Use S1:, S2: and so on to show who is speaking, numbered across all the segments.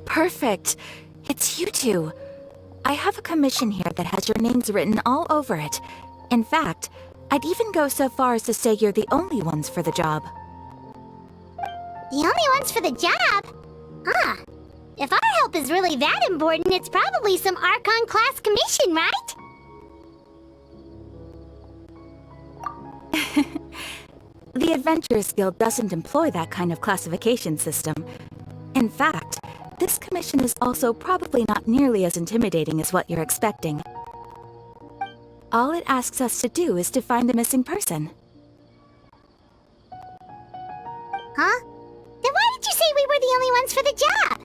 S1: Perfect. It's you two. I have a commission here that has your names written all over it. In fact, I'd even go so far as to say you're the only ones for the job.
S2: The only ones for the job? Huh. If our help is really that important, it's probably some Archon class commission, right?
S1: The Adventurers Guild doesn't employ that kind of classification system. In fact, this commission is also probably not nearly as intimidating as what you're expecting. All it asks us to do is to find the missing person.
S2: Huh? Then why did you say we were the only ones for the job?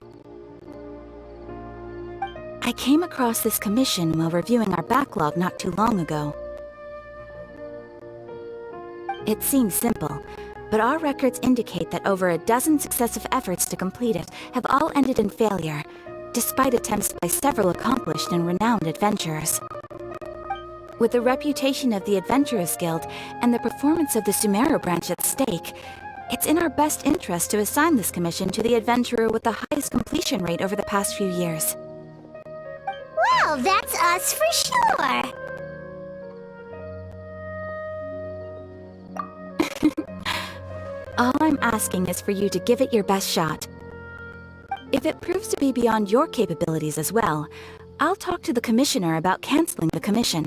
S1: I came across this commission while reviewing our backlog not too long ago. It seems simple, but our records indicate that over a dozen successive efforts to complete it have all ended in failure, despite attempts by several accomplished and renowned adventurers. With the reputation of the Adventurers Guild and the performance of the Sumeru branch at stake, it's in our best interest to assign this commission to the adventurer with the highest completion rate over the past few years.
S2: Well, that's us for sure!
S1: All I'm asking is for you to give it your best shot. If it proves to be beyond your capabilities as well, I'll talk to the commissioner about canceling the commission.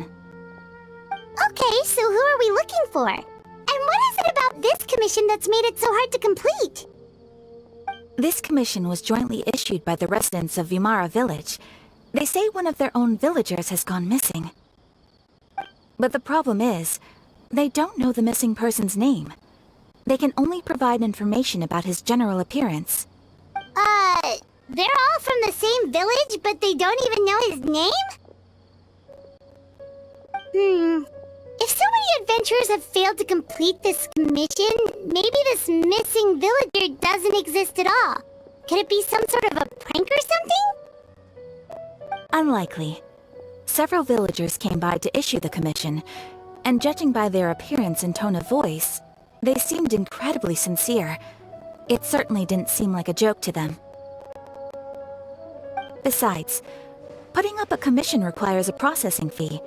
S2: Okay, so who are we looking for? And what is it about this commission that's made it so hard to complete?
S1: This commission was jointly issued by the residents of Vimara Village. They say one of their own villagers has gone missing. But the problem is, they don't know the missing person's name. They can only provide information about his general appearance.
S2: They're all from the same village, but they don't even know his name? If so many adventurers have failed to complete this commission, maybe this missing villager doesn't exist at all. Could it be some sort of a prank or something?
S1: Unlikely. Several villagers came by to issue the commission, and judging by their appearance and tone of voice, they seemed incredibly sincere. It certainly didn't seem like a joke to them. Besides, putting up a commission requires a processing fee.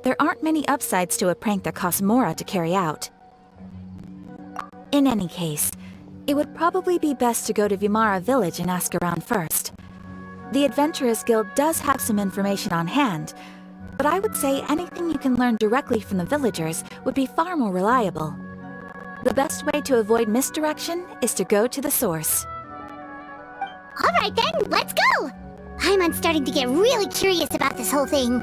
S1: There aren't many upsides to a prank that costs Mora to carry out. In any case, it would probably be best to go to Vimara Village and ask around first. The Adventurers Guild does have some information on hand, but I would say anything you can learn directly from the villagers would be far more reliable. The best way to avoid misdirection is to go to the source.
S2: Alright then, let's go! I'm starting to get really curious about this whole thing.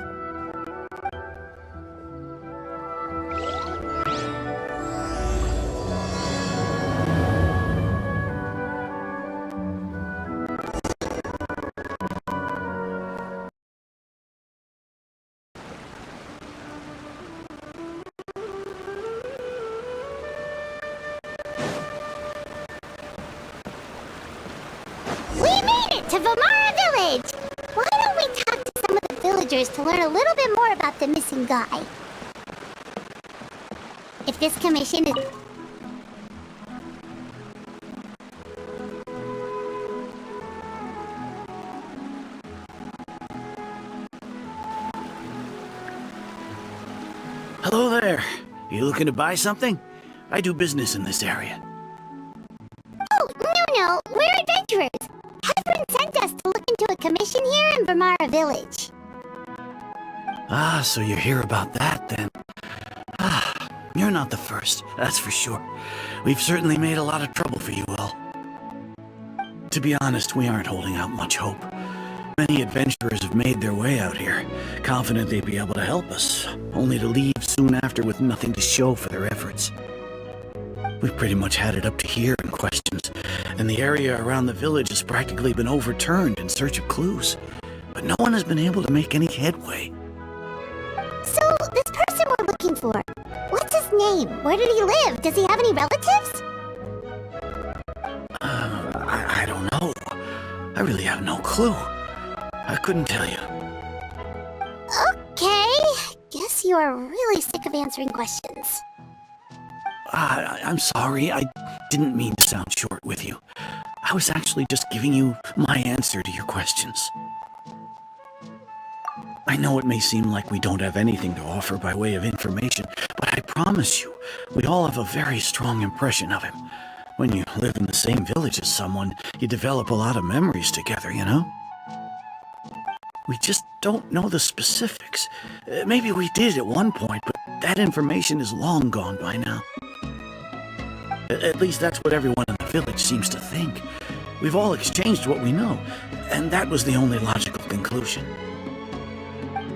S2: To Vimara Village! Why don't we talk to some of the villagers to learn a little bit more about the missing guy? If this commission is...
S3: Hello there. You looking to buy something? I do business in this area.
S2: Oh, no, we're adventurers. Husband sent us to look into a commission here in Vimara Village.
S3: Ah, so you're here about that, then. Ah, you're not the first, that's for sure. We've certainly made a lot of trouble for you all. To be honest, we aren't holding out much hope. Many adventurers have made their way out here, confident they'd be able to help us, only to leave soon after with nothing to show for their efforts. We've pretty much had it up to here in questions, and the area around the village has practically been overturned in search of clues. But no one has been able to make any headway.
S2: So, this person we're looking for, what's his name? Where did he live? Does he have any relatives?
S3: I don't know. I really have no clue. I couldn't tell you.
S2: Okay, guess you are really sick of answering questions.
S3: I'm sorry, I didn't mean to sound short with you. I was actually just giving you my answer to your questions. I know it may seem like we don't have anything to offer by way of information, but I promise you, we all have a very strong impression of him. When you live in the same village as someone, you develop a lot of memories together, you know? We just don't know the specifics. Maybe we did at one point, but that information is long gone by now. At least that's what everyone in the village seems to think. We've all exchanged what we know, and that was the only logical conclusion.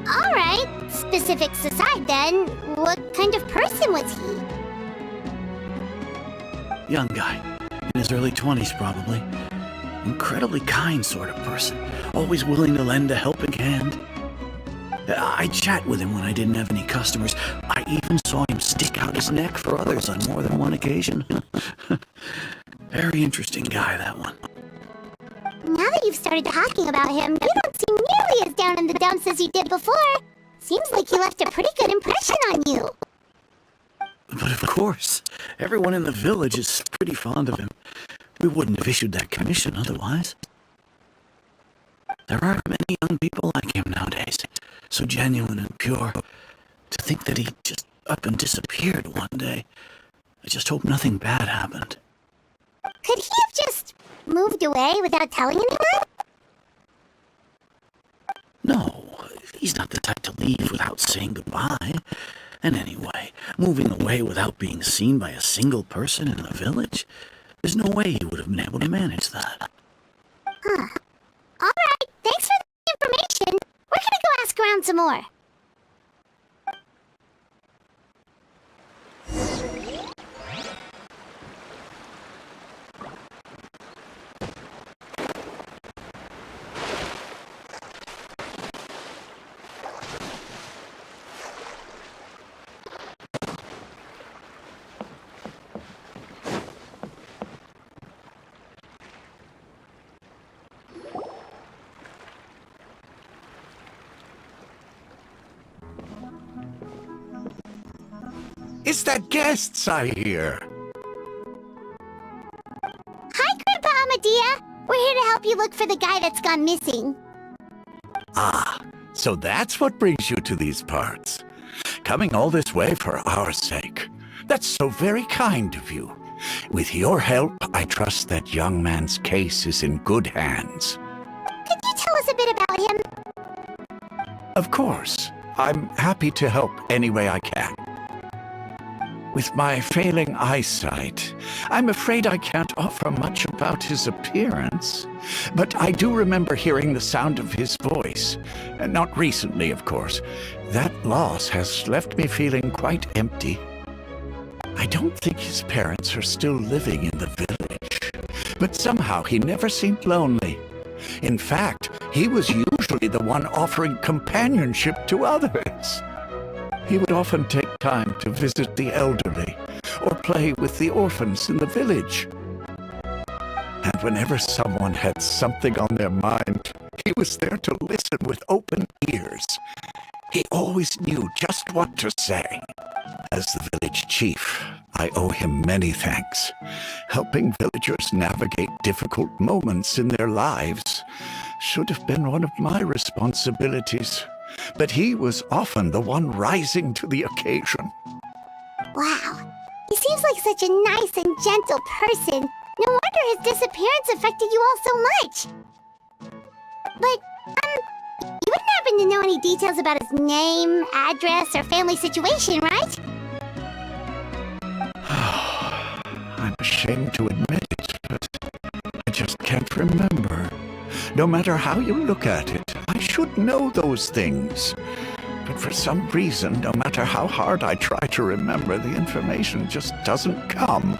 S2: Alright, specifics aside then, what kind of person was he?
S3: Young guy, in his early 20s probably. Incredibly kind sort of person, always willing to lend a helping hand. I'd chat with him when I didn't have any customers. I even saw him stick out his neck for others on more than one occasion. Very interesting guy, that one.
S2: Now that you've started talking about him, you don't seem nearly as down in the dumps as you did before. Seems like he left a pretty good impression on you.
S3: But of course, everyone in the village is pretty fond of him. We wouldn't have issued that commission otherwise. There aren't many young people like him nowadays, so genuine and pure. To think that he just up and disappeared one day. I just hope nothing bad happened.
S2: Could he have just moved away without telling anyone?
S3: No, he's not the type to leave without saying goodbye. And anyway, moving away without being seen by a single person in the village, there's no way he would have been able to manage that.
S2: Huh. Alright, thanks for the information. We're gonna go ask around some more.
S4: It's the guests I hear.
S2: Hi, Grandpa Amadea. We're here to help you look for the guy that's gone missing.
S4: Ah, so that's what brings you to these parts. Coming all this way for our sake. That's so very kind of you. With your help, I trust that young man's case is in good hands.
S2: Could you tell us a bit about him?
S4: Of course. I'm happy to help any way I can. With my failing eyesight, I'm afraid I can't offer much about his appearance. But I do remember hearing the sound of his voice. Not recently, of course. That loss has left me feeling quite empty. I don't think his parents are still living in the village. But somehow he never seemed lonely. In fact, he was usually the one offering companionship to others. He would often take time to visit the elderly or play with the orphans in the village. And whenever someone had something on their mind, he was there to listen with open ears. He always knew just what to say. As the village chief, I owe him many thanks. Helping villagers navigate difficult moments in their lives should have been one of my responsibilities. But he was often the one rising to the occasion.
S2: Wow. He seems like such a nice and gentle person. No wonder his disappearance affected you all so much. But, you wouldn't happen to know any details about his name, address, or family situation, right?
S4: I'm ashamed to admit it, but I just can't remember. No matter how you look at it, I should know those things. but for some reason, no matter how hard I try to remember, the information just doesn't come.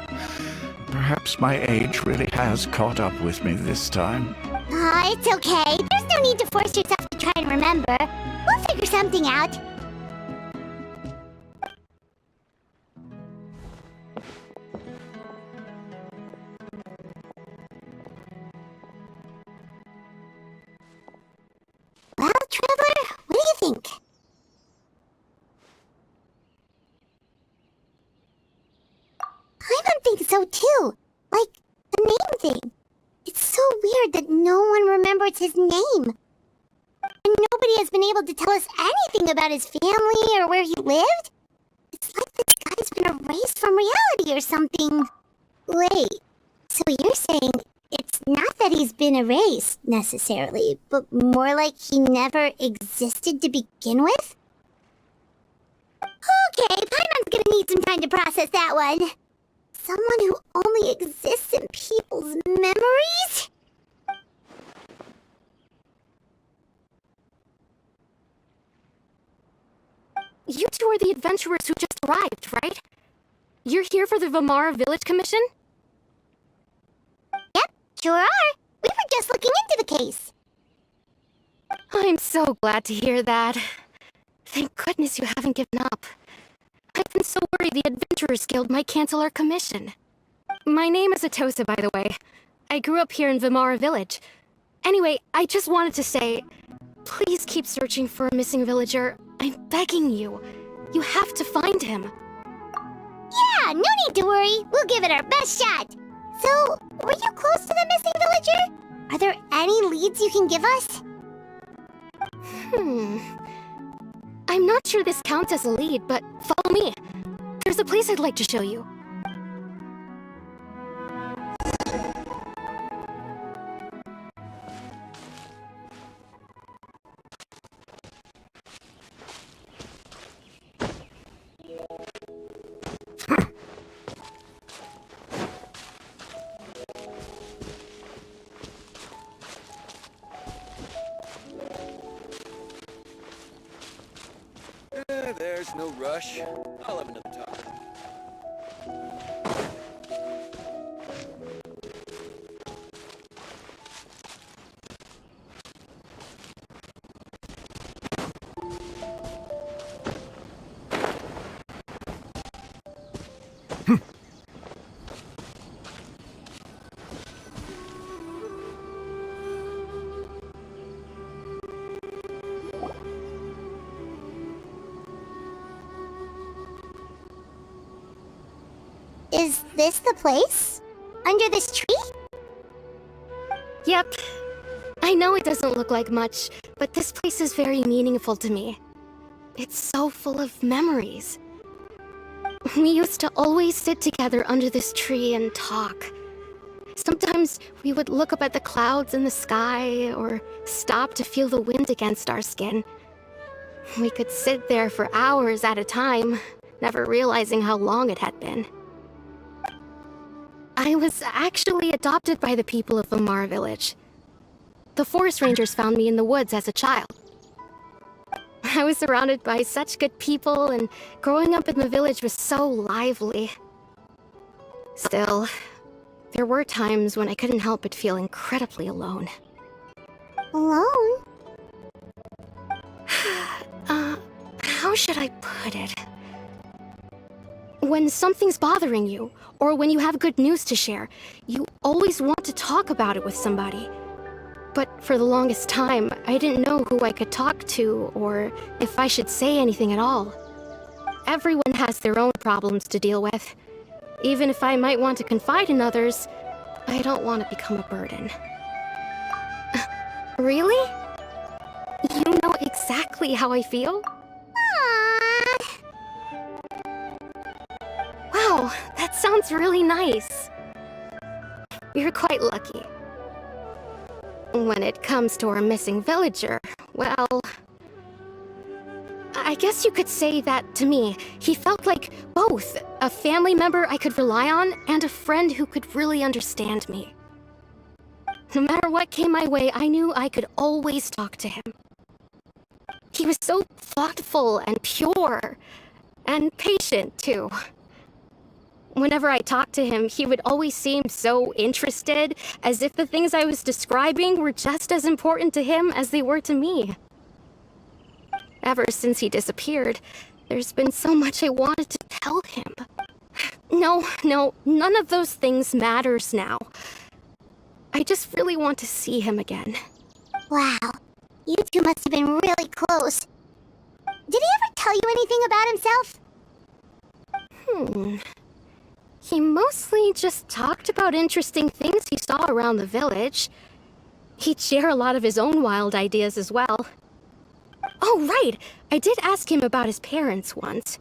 S4: Perhaps my age really has caught up with me this time.
S2: It's okay. There's no need to force yourself to try and remember. We'll figure something out. Well, Traveler, what do you think? I don't think so too. Like, the name thing. It's so weird that no one remembers his name. And nobody has been able to tell us anything about his family or where he lived. It's like this guy's been erased from reality or something. Wait, so you're saying it's not that he's been erased, necessarily, but more like he never existed to begin with? Okay, Paimon's gonna need some time to process that one. Someone who only exists in people's memories?
S5: You two are the adventurers who just arrived, right? You're here for the Vamara Village Commission?
S2: Yep, sure are. We were just looking into the case.
S5: I'm so glad to hear that. Thank goodness you haven't given up. I've been so worried the Adventurers Guild might cancel our commission. My name is Atosa, by the way. I grew up here in Vamara Village. Anyway, I just wanted to say, please keep searching for a missing villager. I'm begging you. You have to find him.
S2: Yeah, no need to worry. We'll give it our best shot. So, were you close to the missing villager? Are there any leads you can give us?
S5: I'm not sure this counts as a lead, but follow me. There's a place I'd like to show you.
S6: There's no rush. I'll have another talk.
S2: Is this the place? Under this tree?
S5: Yep. I know it doesn't look like much, but this place is very meaningful to me. It's so full of memories. We used to always sit together under this tree and talk. Sometimes we would look up at the clouds in the sky, or stop to feel the wind against our skin. We could sit there for hours at a time, never realizing how long it had been. I was actually adopted by the people of Vamara Village. The forest rangers found me in the woods as a child. I was surrounded by such good people, and growing up in the village was so lively. Still, there were times when I couldn't help but feel incredibly alone.
S2: Alone?
S5: How should I put it? When something's bothering you, or when you have good news to share, you always want to talk about it with somebody. But for the longest time, I didn't know who I could talk to, or if I should say anything at all. Everyone has their own problems to deal with. Even if I might want to confide in others, I don't want to become a burden. Really? You know exactly how I feel?
S2: Aww.
S5: Wow, that sounds really nice. You're quite lucky. When it comes to our missing villager, well, I guess you could say that to me. He felt like both a family member I could rely on and a friend who could really understand me. No matter what came my way, I knew I could always talk to him. He was so thoughtful and pure, and patient, too. Whenever I talked to him, he would always seem so interested, as if the things I was describing were just as important to him as they were to me. Ever since he disappeared, there's been so much I wanted to tell him. No, none of those things matters now. I just really want to see him again.
S2: Wow, you two must have been really close. Did he ever tell you anything about himself?
S5: He mostly just talked about interesting things he saw around the village. He'd share a lot of his own wild ideas as well. Oh, right! I did ask him about his parents once.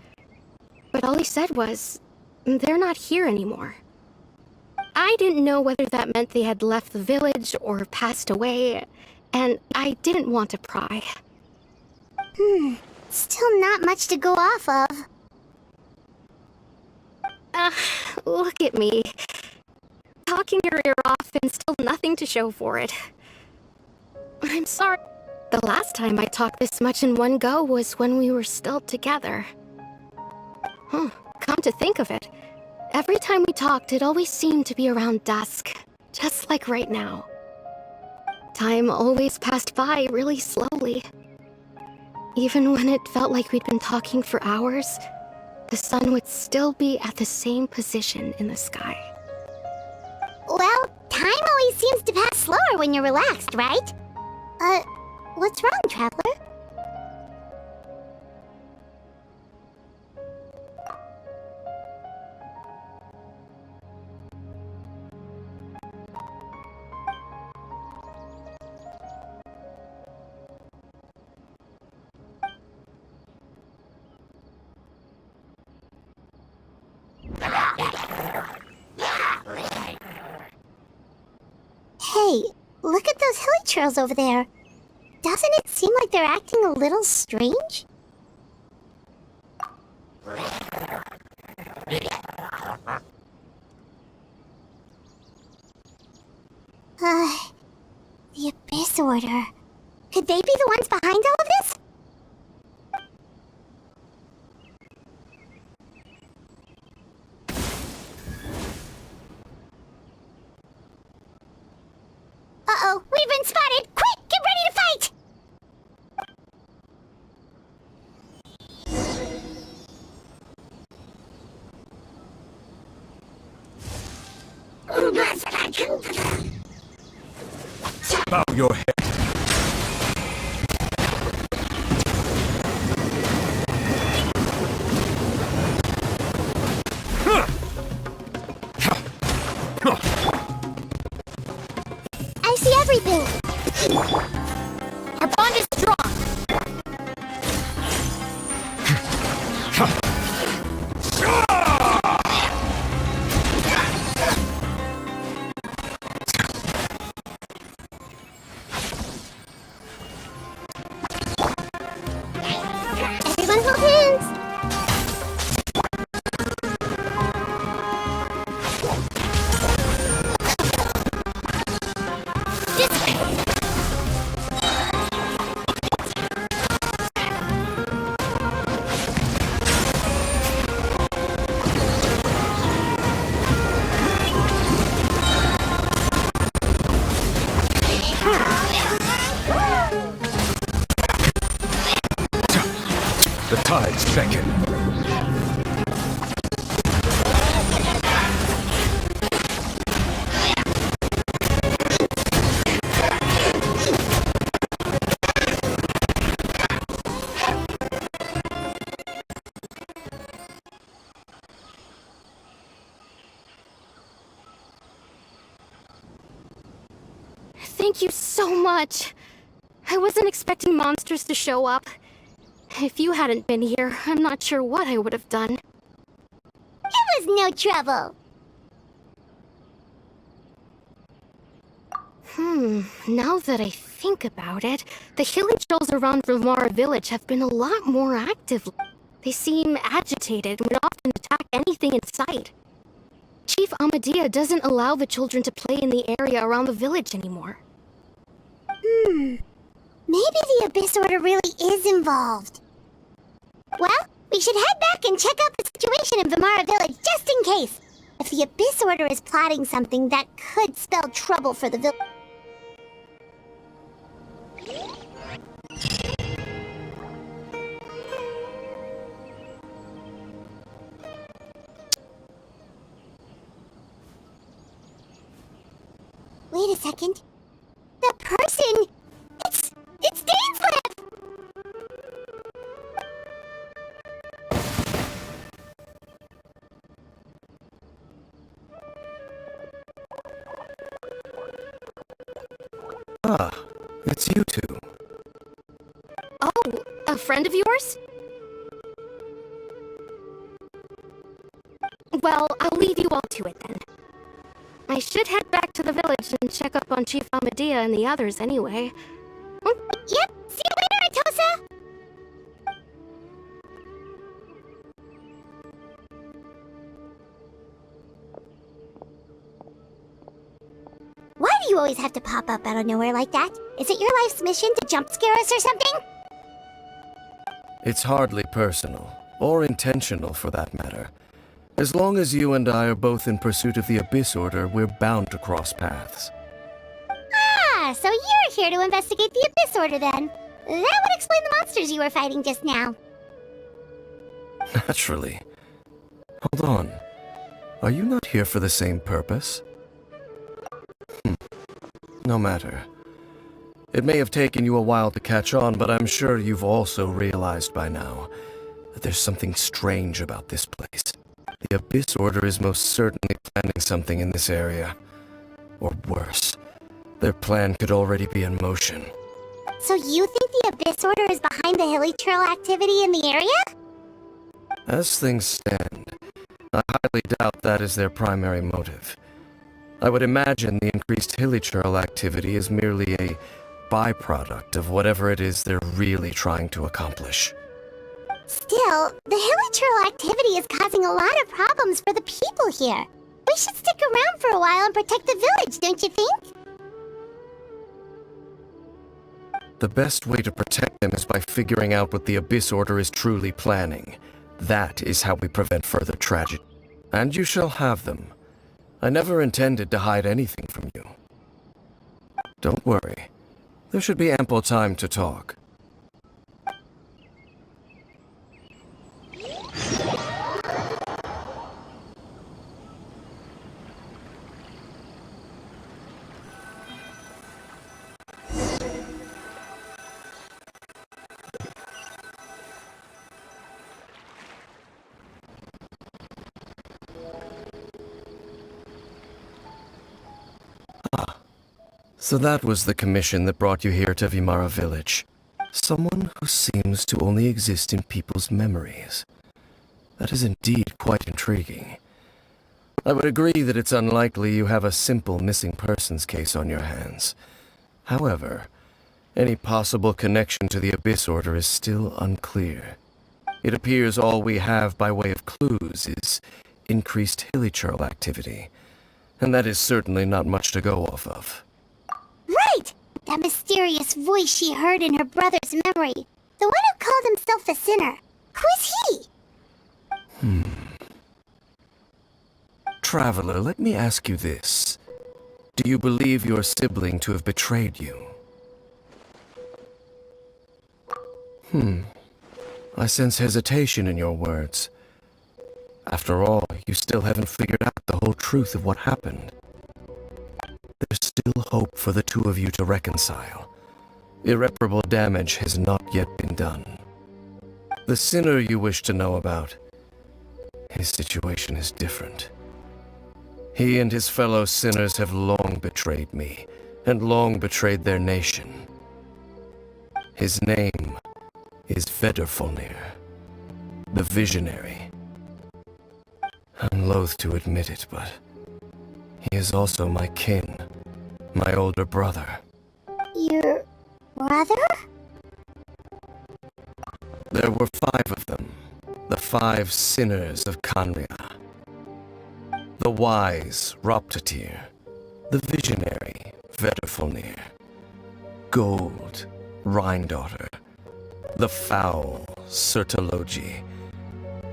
S5: But all he said was, they're not here anymore. I didn't know whether that meant they had left the village or passed away, and I didn't want to pry.
S2: Still not much to go off of.
S5: Look at me. Talking your ear off and still nothing to show for it. I'm sorry. The last time I talked this much in one go was when we were still together. Come to think of it, every time we talked, it always seemed to be around dusk, just like right now. Time always passed by really slowly. Even when it felt like we'd been talking for hours, the sun would still be at the same position in the sky.
S2: Well, time always seems to pass slower when you're relaxed, right? What's wrong, Traveler? Hey, look at those hilly trails over there. Doesn't it seem like they're acting a little strange? The Abyss Order. Could they be the ones behind all of this? Uh-oh, we've been spotted! Quick, get ready to fight!
S4: Bow your head.
S2: I see everything!
S5: Our bond is strong!
S2: Everyone hold hands!
S4: The tides beckon.
S5: Thank you so much. I wasn't expecting monsters to show up. If you hadn't been here, I'm not sure what I would have done.
S2: It was no trouble!
S5: Now that I think about it, the hilly trolls around Ramara village have been a lot more active. They seem agitated and would often attack anything in sight. Chief Amadea doesn't allow the children to play in the area around the village anymore.
S2: Maybe the Abyss Order really is involved. Well, we should head back and check out the situation in Vimara Village just in case. If the Abyss Order is plotting something that could spell trouble for the village. Wait a second. The person... It's Dainslev!
S7: Ah, it's you two.
S5: Oh, a friend of yours? Well, I'll leave you all to it then. I should head back to the village and check up on Chief Amadea and the others anyway.
S2: Yep, see you later, Atosa! Why do you always have to pop up out of nowhere like that? Is it your life's mission to jump scare us or something?
S7: It's hardly personal, or intentional for that matter. As long as you and I are both in pursuit of the Abyss Order, we're bound to cross paths.
S2: Ah, so you're here to investigate the Abyss Order then. That would explain the monsters you were fighting just now.
S7: Naturally. Hold on. Are you not here for the same purpose? No matter. It may have taken you a while to catch on, but I'm sure you've also realized by now that there's something strange about this place. The Abyss Order is most certainly planning something in this area. Or worse, their plan could already be in motion.
S2: So you think the Abyss Order is behind the hilly trail activity in the area?
S7: As things stand, I highly doubt that is their primary motive. I would imagine the increased hilichurl activity is merely a byproduct of whatever it is they're really trying to accomplish.
S2: Still, the hilichurl activity is causing a lot of problems for the people here. We should stick around for a while and protect the village, don't you think?
S7: The best way to protect them is by figuring out what the Abyss Order is truly planning. That is how we prevent further tragedy. And you shall have them. I never intended to hide anything from you. Don't worry. There should be ample time to talk. So that was the commission that brought you here to Vimara Village. Someone who seems to only exist in people's memories. That is indeed quite intriguing. I would agree that it's unlikely you have a simple missing persons case on your hands. However, any possible connection to the Abyss Order is still unclear. It appears all we have by way of clues is increased hilichurl activity, and that is certainly not much to go off of.
S2: Right! That mysterious voice she heard in her brother's memory. The one who called himself a sinner. Who is he?
S7: Traveler, let me ask you this. Do you believe your sibling to have betrayed you? I sense hesitation in your words. After all, you still haven't figured out the whole truth of what happened. There's still hope for the two of you to reconcile. Irreparable damage has not yet been done. The sinner you wish to know about, his situation is different. He and his fellow sinners have long betrayed me, and long betrayed their nation. His name is Vedderfolnir, the Visionary. I'm loath to admit it, but he is also my kin, my older brother.
S2: Your brother?
S7: There were 5 of them, the 5 sinners of Kanria. The wise, Roptatir, the visionary, Vedderfolnir, Gold, Rhine-daughter, the foul Sertologi,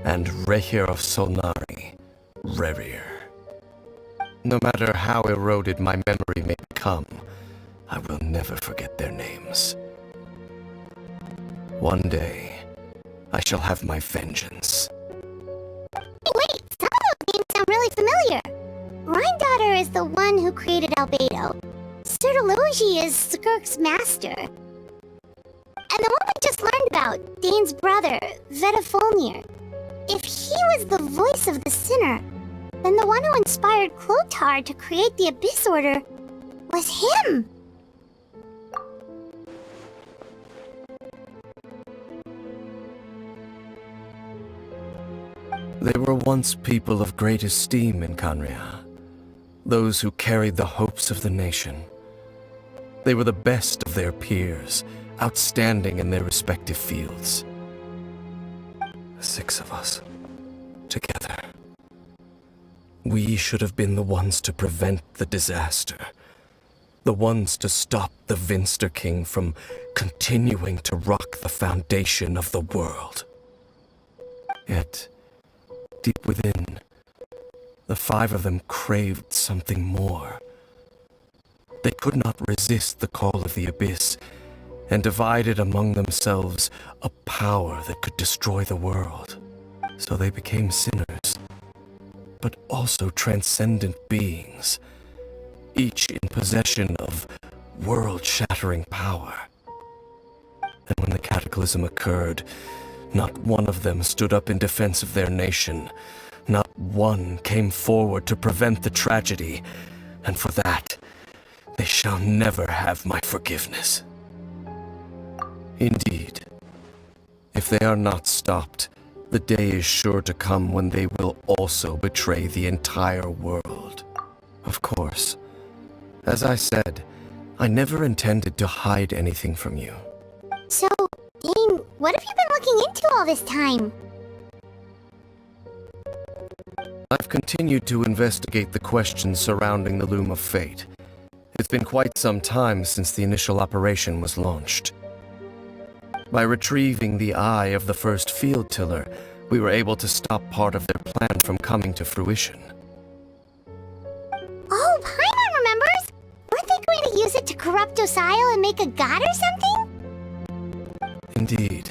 S7: and Rehir of Solnari, Rerir. No matter how eroded my memory may become, I will never forget their names. One day, I shall have my vengeance.
S2: Wait, some of those names sound really familiar. Rhine-daughter is the one who created Albedo. Sertologi is Skirk's master. And the one we just learned about, Dane's brother, Vedafulnir. If he was the voice of the sinner, then the one who inspired Clothar to create the Abyss Order was him!
S7: They were once people of great esteem in Khanria, those who carried the hopes of the nation. They were the best of their peers, outstanding in their respective fields. 6 of us, together. We should have been the ones to prevent the disaster. The ones to stop the Vinster King from continuing to rock the foundation of the world. Yet, deep within, the 5 of them craved something more. They could not resist the call of the Abyss, and divided among themselves a power that could destroy the world. So they became sinners, but also transcendent beings, each in possession of world-shattering power. And when the cataclysm occurred, not one of them stood up in defense of their nation. Not one came forward to prevent the tragedy, and for that, they shall never have my forgiveness. Indeed, if they are not stopped, the day is sure to come when they will also betray the entire world. Of course, as I said, I never intended to hide anything from you.
S2: So, Dane, what have you been looking into all this time?
S7: I've continued to investigate the questions surrounding the Loom of Fate. It's been quite some time since the initial operation was launched. By retrieving the eye of the first field tiller, we were able to stop part of their plan from coming to fruition.
S2: Oh, Paimon remembers! Weren't they going to use it to corrupt Dosile and make a god or something?
S7: Indeed.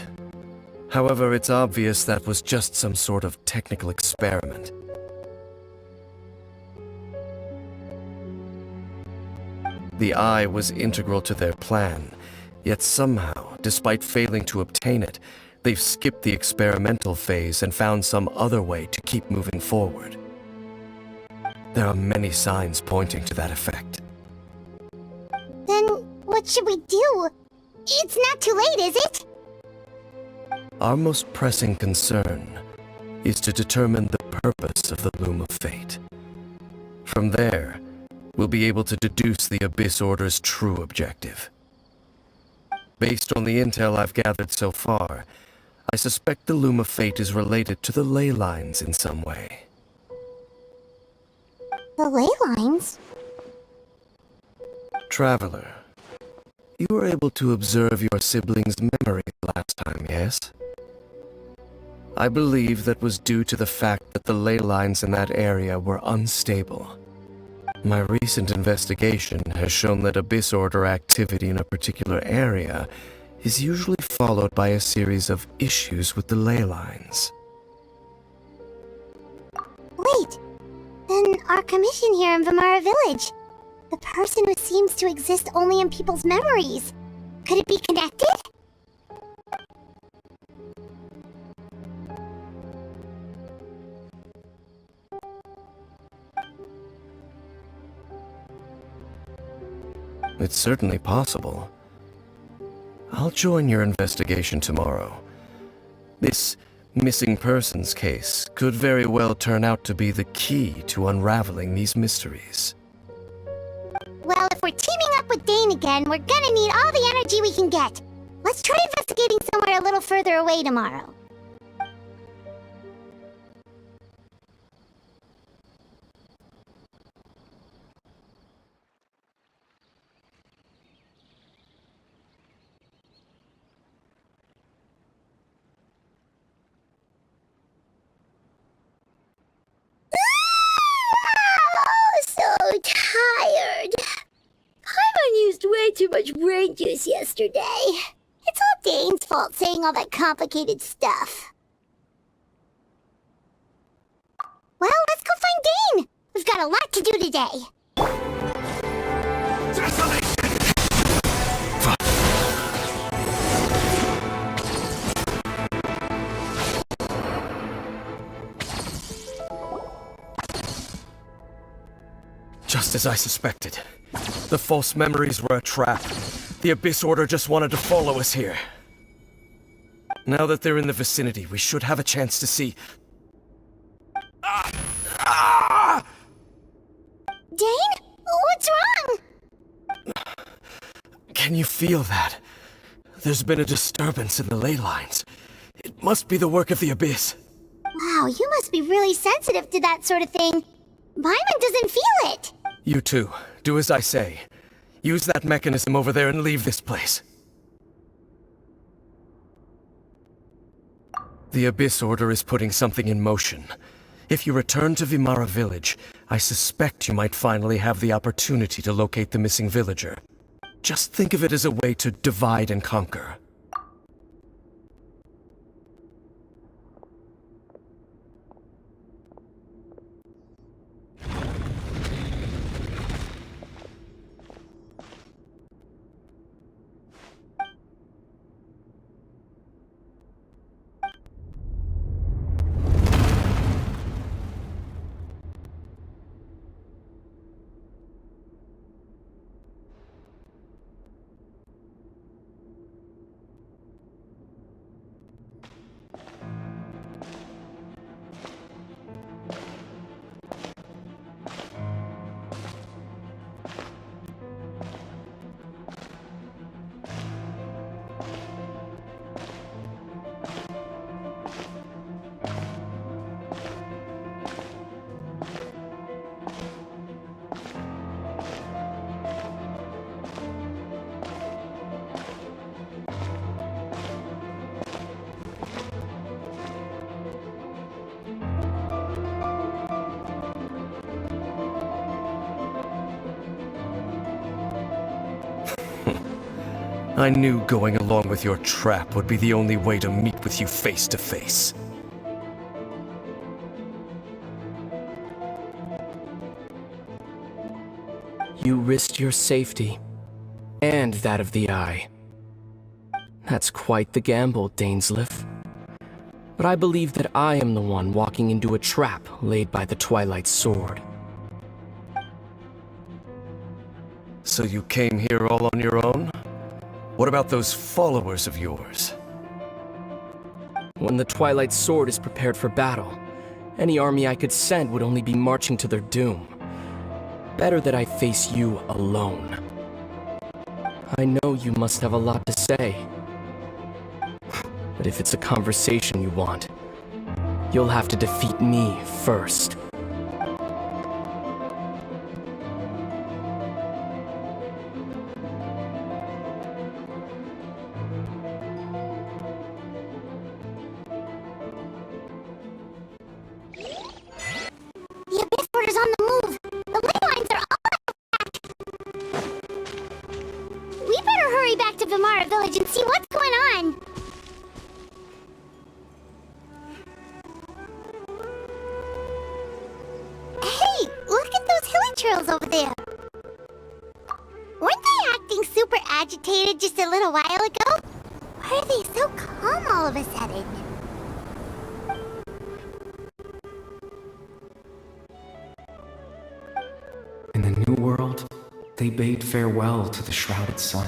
S7: However, it's obvious that was just some sort of technical experiment. The eye was integral to their plan, yet somehow, despite failing to obtain it, they've skipped the experimental phase and found some other way to keep moving forward. There are many signs pointing to that effect.
S2: Then, what should we do? It's not too late, is it?
S7: Our most pressing concern is to determine the purpose of the Loom of Fate. From there, we'll be able to deduce the Abyss Order's true objective. Based on the intel I've gathered so far, I suspect the Loom of Fate is related to the ley lines in some way.
S2: The ley lines?
S7: Traveler, you were able to observe your siblings' memory last time, yes? I believe that was due to the fact that the ley lines in that area were unstable. My recent investigation has shown that Abyss Order activity in a particular area is usually followed by a series of issues with the ley lines.
S2: Wait, then our commission here in Vimara Village, the person who seems to exist only in people's memories, could it be connected?
S7: It's certainly possible. I'll join your investigation tomorrow. This missing persons case could very well turn out to be the key to unraveling these mysteries.
S2: Well, if we're teaming up with Dane again, we're gonna need all the energy we can get. Let's try investigating somewhere a little further away tomorrow. way too much brain juice yesterday. It's all Dane's fault saying all that complicated stuff. Well, let's go find Dane! We've got a lot to do today.
S7: Just as I suspected. The false memories were a trap. The Abyss Order just wanted to follow us here. Now that they're in the vicinity, we should have a chance to see...
S2: Dane? What's wrong?
S7: Can you feel that? There's been a disturbance in the ley lines. It must be the work of the Abyss.
S2: Wow, you must be really sensitive to that sort of thing. Paimon doesn't feel it.
S7: You too. Do as I say. Use that mechanism over there and leave this place. The Abyss Order is putting something in motion. If you return to Vimara Village, I suspect you might finally have the opportunity to locate the missing villager. Just think of it as a way to divide and conquer. I knew going along with your trap would be the only way to meet with you face to face.
S8: You risked your safety, and that of the Eye. That's quite the gamble, Dainsleif. But I believe that I am the one walking into a trap laid by the Twilight Sword.
S7: So you came here all on your own? What about those followers of yours?
S8: When the Twilight Sword is prepared for battle, any army I could send would only be marching to their doom. Better that I face you alone. I know you must have a lot to say. But if it's a conversation you want, you'll have to defeat me first.
S2: The Abyss Order's on the move. The ley lines are all out of whack. We better hurry back to Vimara Village and see what's going on. Hey, look at those hilly trails over there. Weren't they acting super agitated just a little while ago? Why are they so calm all of a sudden?
S9: In the New World, they bade farewell to the shrouded sun.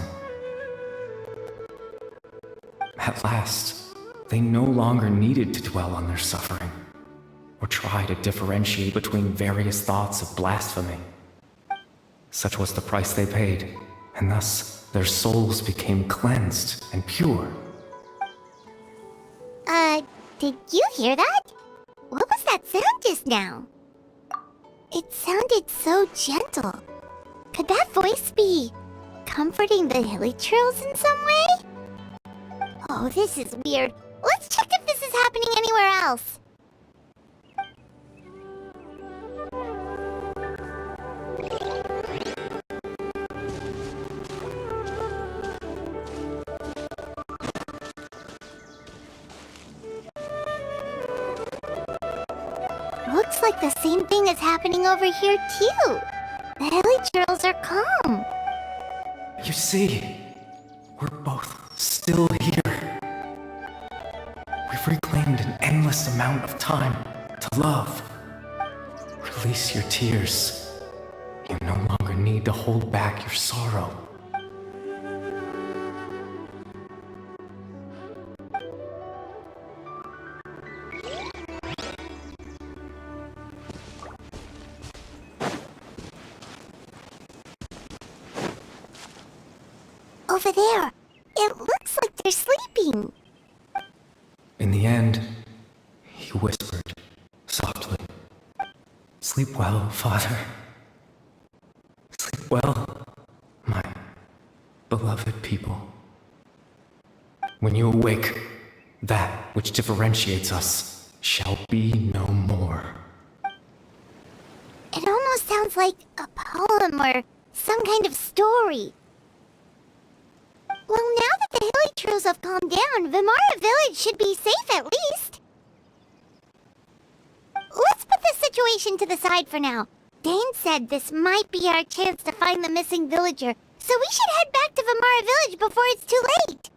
S9: At last, they no longer needed to dwell on their suffering, or try to differentiate between various thoughts of blasphemy. Such was the price they paid, and thus their souls became cleansed and pure.
S2: Did you hear that? What was that sound just now? It sounded so gentle. Could that voice be comforting the hilly trails in some way? Oh, this is weird. Let's check if this is happening anywhere else. like the same thing is happening over here too. The hilichurls are calm.
S9: You see, we're both still here. We've reclaimed an endless amount of time to love. Release your tears. You no longer need to hold back your sorrow.
S2: Over there. It looks like they're sleeping.
S9: In the end, he whispered softly, "Sleep well, Father. Sleep well, my beloved people. When you awake, that which differentiates us shall be no more."
S2: It almost sounds like a poem or some kind of story. Well, now that the hilichurls have calmed down, Vimara Village should be safe at least. Let's put this situation to the side for now. Dane said this might be our chance to find the missing villager, so we should head back to Vimara Village before it's too late.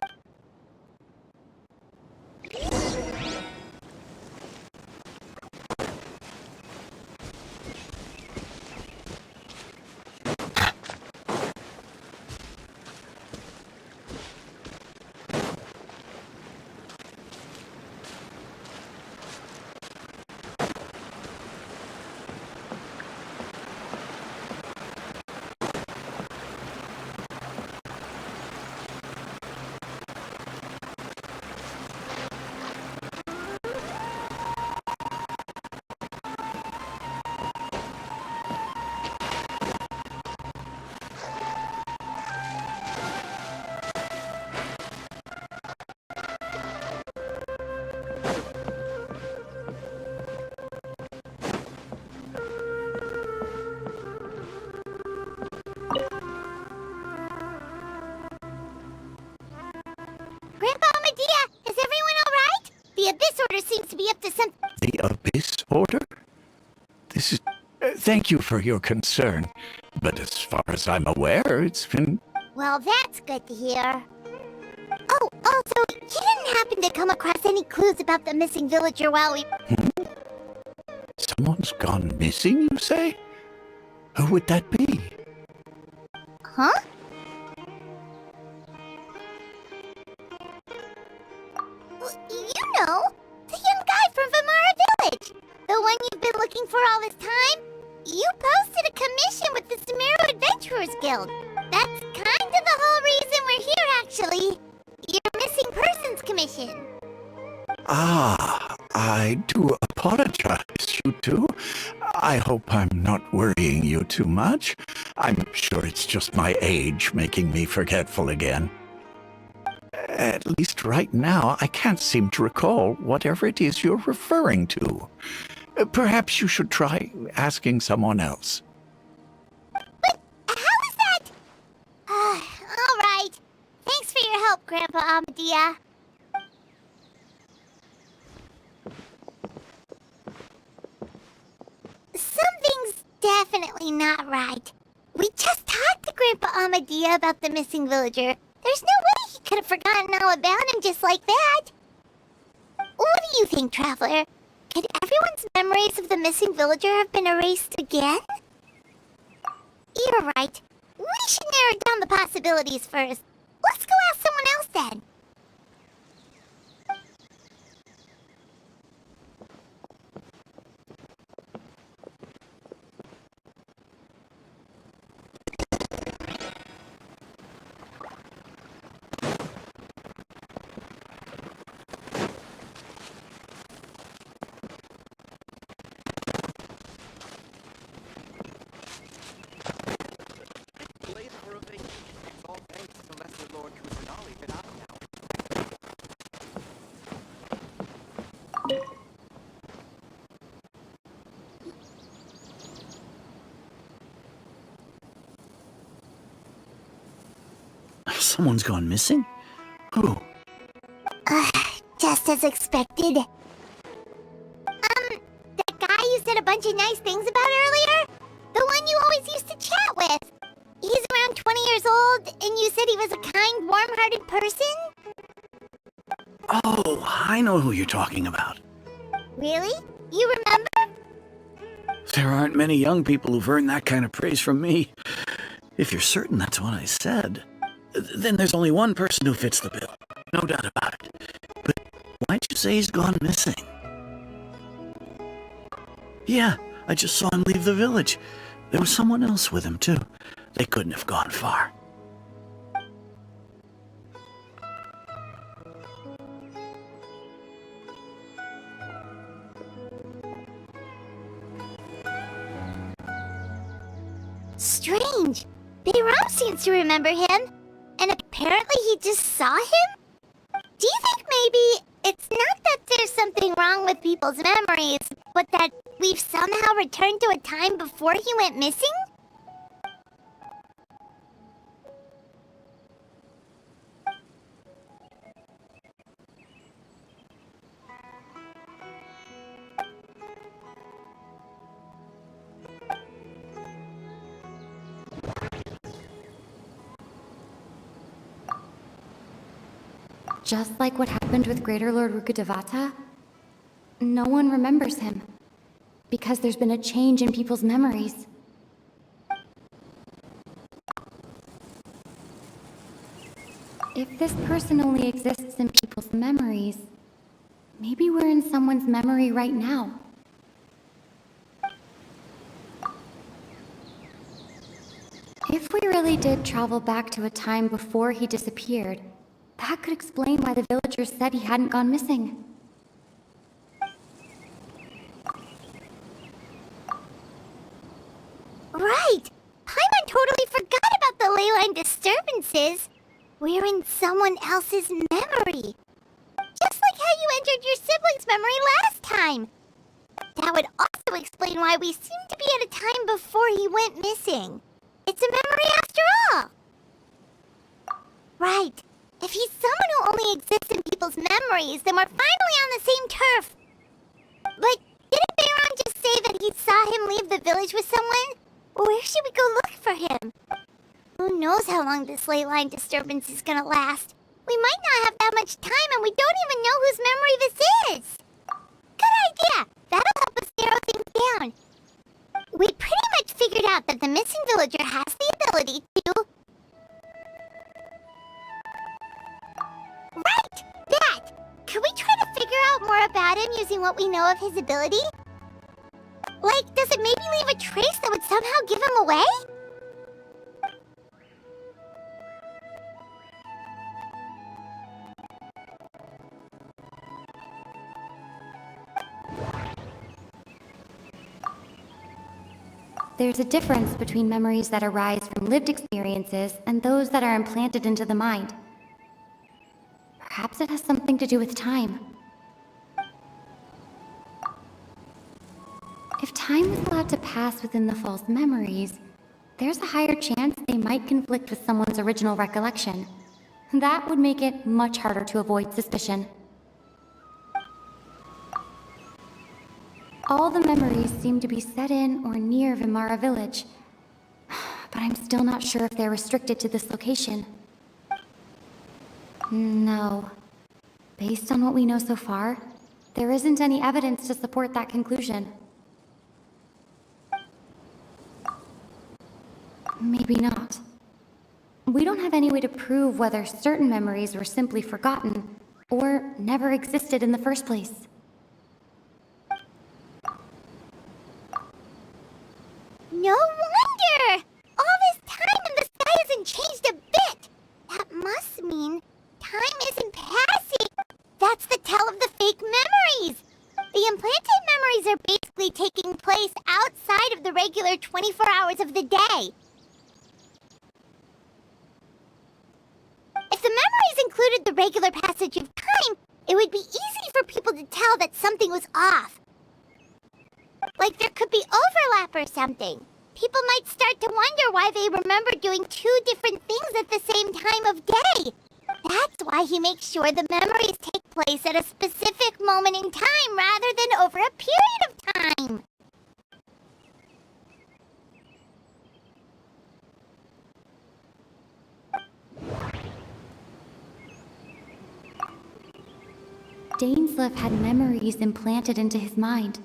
S2: Grandpa Medea, is everyone alright? The Abyss Order seems to be up to something.
S4: The Abyss Order? This is... thank you for your concern. But as far as I'm aware, it's been...
S2: Well, that's good to hear. Oh, also, you didn't happen to come across any clues about the missing villager while we...
S4: Someone's gone missing, you say? Who would that be?
S2: Huh? You know, the young guy from Vimara Village. The one you've been looking for all this time. You posted a commission with the Sumeru Adventurers Guild. That's kind of the whole reason we're here, actually. Your missing persons commission.
S4: Ah, I do apologize, you two. I hope I'm not worrying you too much. I'm sure it's just my age making me forgetful again. At least right now, I can't seem to recall whatever it is you're referring to. Perhaps you should try asking someone else.
S2: But how is that? All right. Thanks for your help, Grandpa Amadea. Something's definitely not right. We just talked to Grandpa Amadea about the missing villager. There's no way he could have forgotten all about him just like that. What do you think, Traveler? Could everyone's memories of the missing villager have been erased again? You're right. We should narrow down the possibilities first. Let's go ask someone else then.
S3: Someone's gone missing? Who?
S2: Just as expected. That guy you said a bunch mentioned nice things about earlier? The one you always used to chat with. He's around 20 years old, and you said he was a kind, warm-hearted person?
S3: Oh, I know who you're talking about.
S2: Really? You remember?
S3: There aren't many young people who've earned that kind of praise from me. If you're certain that's what I said, then there's only one person who fits the bill. No doubt about it. But why'd you say he's gone missing? Yeah, I just saw him leave the village. There was someone else with him, too. They couldn't have gone far.
S2: Strange. Bayram seems to remember him, and apparently he just saw him? Do you think maybe it's not that there's something wrong with people's memories, but that we've somehow returned to a time before he went missing?
S10: Just like what happened with Greater Lord Rukkhadevata, no one remembers him, because there's been a change in people's memories. If this person only exists in people's memories, maybe we're in someone's memory right now. If we really did travel back to a time before he disappeared, that could explain why the villagers said he hadn't gone missing.
S2: Right! Paimon totally forgot about the ley line disturbances. We're in someone else's memory. Just like how you entered your sibling's memory last time. That would also explain why we seem to be at a time before he went missing. It's a memory after all. Right. If he's someone who only exists in people's memories, then we're finally on the same turf. But didn't Bayron just say that he saw him leave the village with someone? Where should we go look for him? Who knows how long this ley line disturbance is gonna last? We might not have that much time, and we don't even know whose memory this is. Good idea! That'll help us narrow things down. We pretty much figured out that the missing villager has the ability to... Right! That! Could we try to figure out more about him using what we know of his ability? Like, does it maybe leave a trace that would somehow give him away?
S10: There's a difference between memories that arise from lived experiences and those that are implanted into the mind. Perhaps it has something to do with time. If time is allowed to pass within the false memories, there's a higher chance they might conflict with someone's original recollection. That would make it much harder to avoid suspicion. All the memories seem to be set in or near Vimara village, but I'm still not sure if they're restricted to this location. No. Based on what we know so far, there isn't any evidence to support that conclusion. Maybe not. We don't have any way to prove whether certain memories were simply forgotten or never existed in the first place.
S2: No wonder! All this time and the sky hasn't changed a bit! That must mean time isn't passing! That's the tell of the fake memories! The implanted memories are basically taking place outside of the regular 24 hours of the day. If the memories included the regular passage of time, it would be easy for people to tell that something was off. Like there could be overlap or something. People might start to wonder why they remember doing two different things at the same time of day. That's why he makes sure the memories take place at a specific moment in time rather than over a period of time.
S10: Ainslev had memories implanted into his mind.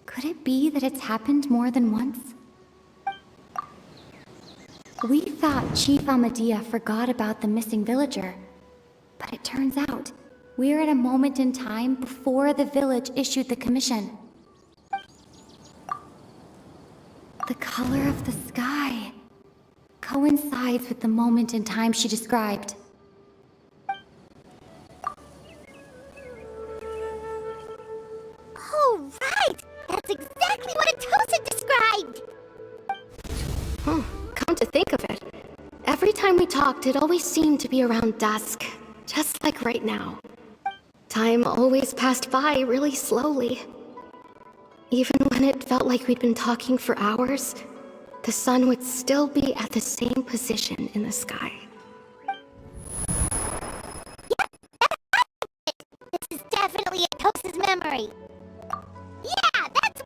S10: Could it be that it's happened more than once? We thought Chief Amadea forgot about the missing villager, but it turns out we're at a moment in time before the village issued the commission. The color of the sky coincides with the moment in time she described.
S2: Oh, right! That's exactly what Atosa described!
S5: Come to think of it, every time we talked, it always seemed to be around dusk, just like right now. Time always passed by really slowly. Even when it felt like we'd been talking for hours, the sun would still be at the same position in the sky.
S2: This is definitely Atosa's memory. Yeah, that's...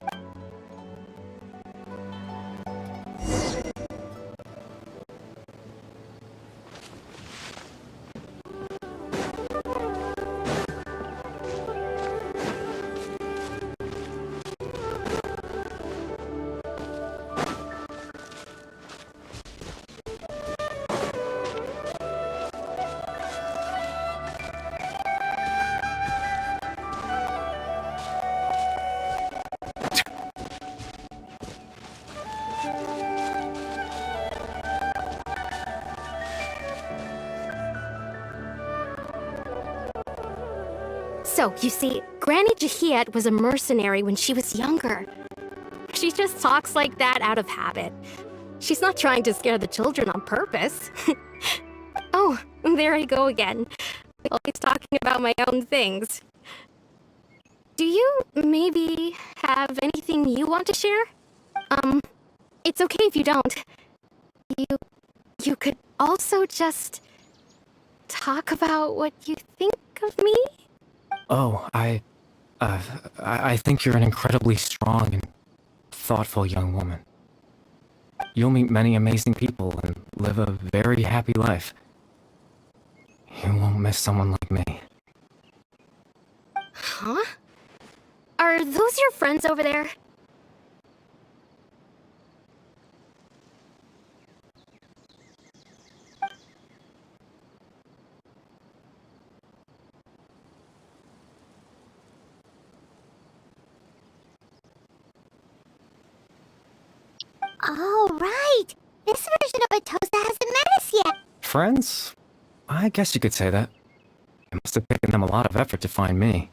S5: So, you see, Granny Jahiet was a mercenary when she was younger. She just talks like that out of habit. She's not trying to scare the children on purpose. Oh, there I go again. Always talking about my own things. Do you maybe have anything you want to share? It's okay if you don't. You could also just talk about what you think of me?
S9: Oh, I think you're an incredibly strong and thoughtful young woman. You'll meet many amazing people and live a very happy life. You won't miss someone like me.
S5: Huh? Are those your friends over there?
S2: Oh, right! This version of Atosa hasn't met us yet!
S9: Friends? I guess you could say that. It must have taken them a lot of effort to find me.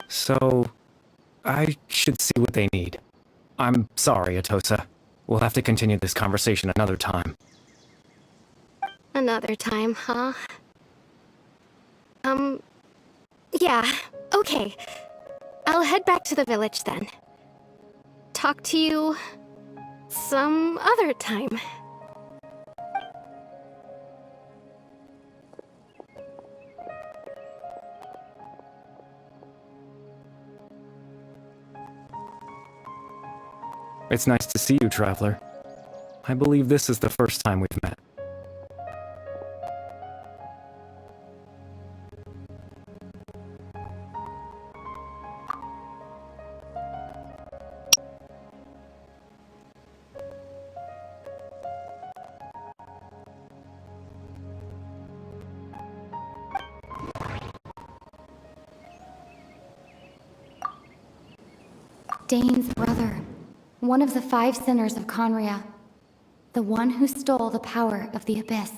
S9: So, I should see what they need. I'm sorry, Atosa. We'll have to continue this conversation another time.
S5: Another time, huh? Yeah, okay. I'll head back to the village then. Talk to you some other time.
S9: It's nice to see you, Traveler. I believe this is the first time we've met.
S10: Dane's brother, one of the 5 sinners of Conria, the one who stole the power of the Abyss.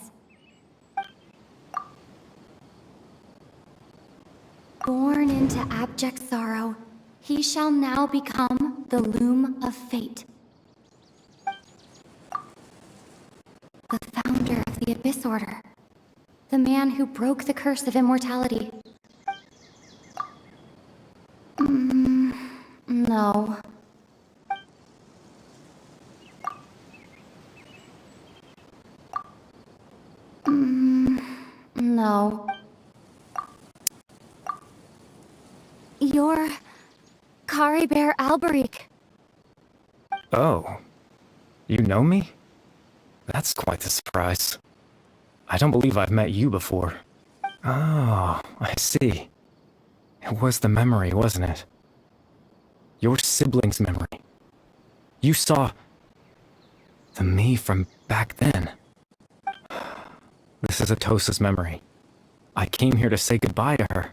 S10: Born into abject sorrow, he shall now become the Loom of Fate. The founder of the Abyss Order, the man who broke the curse of immortality. No. No. You're Caribert Alberic.
S9: Oh. You know me? That's quite the surprise. I don't believe I've met you before. Oh, I see. It was the memory, wasn't it? Your sibling's memory. You saw the me from back then. This is Atosa's memory. I came here to say goodbye to her.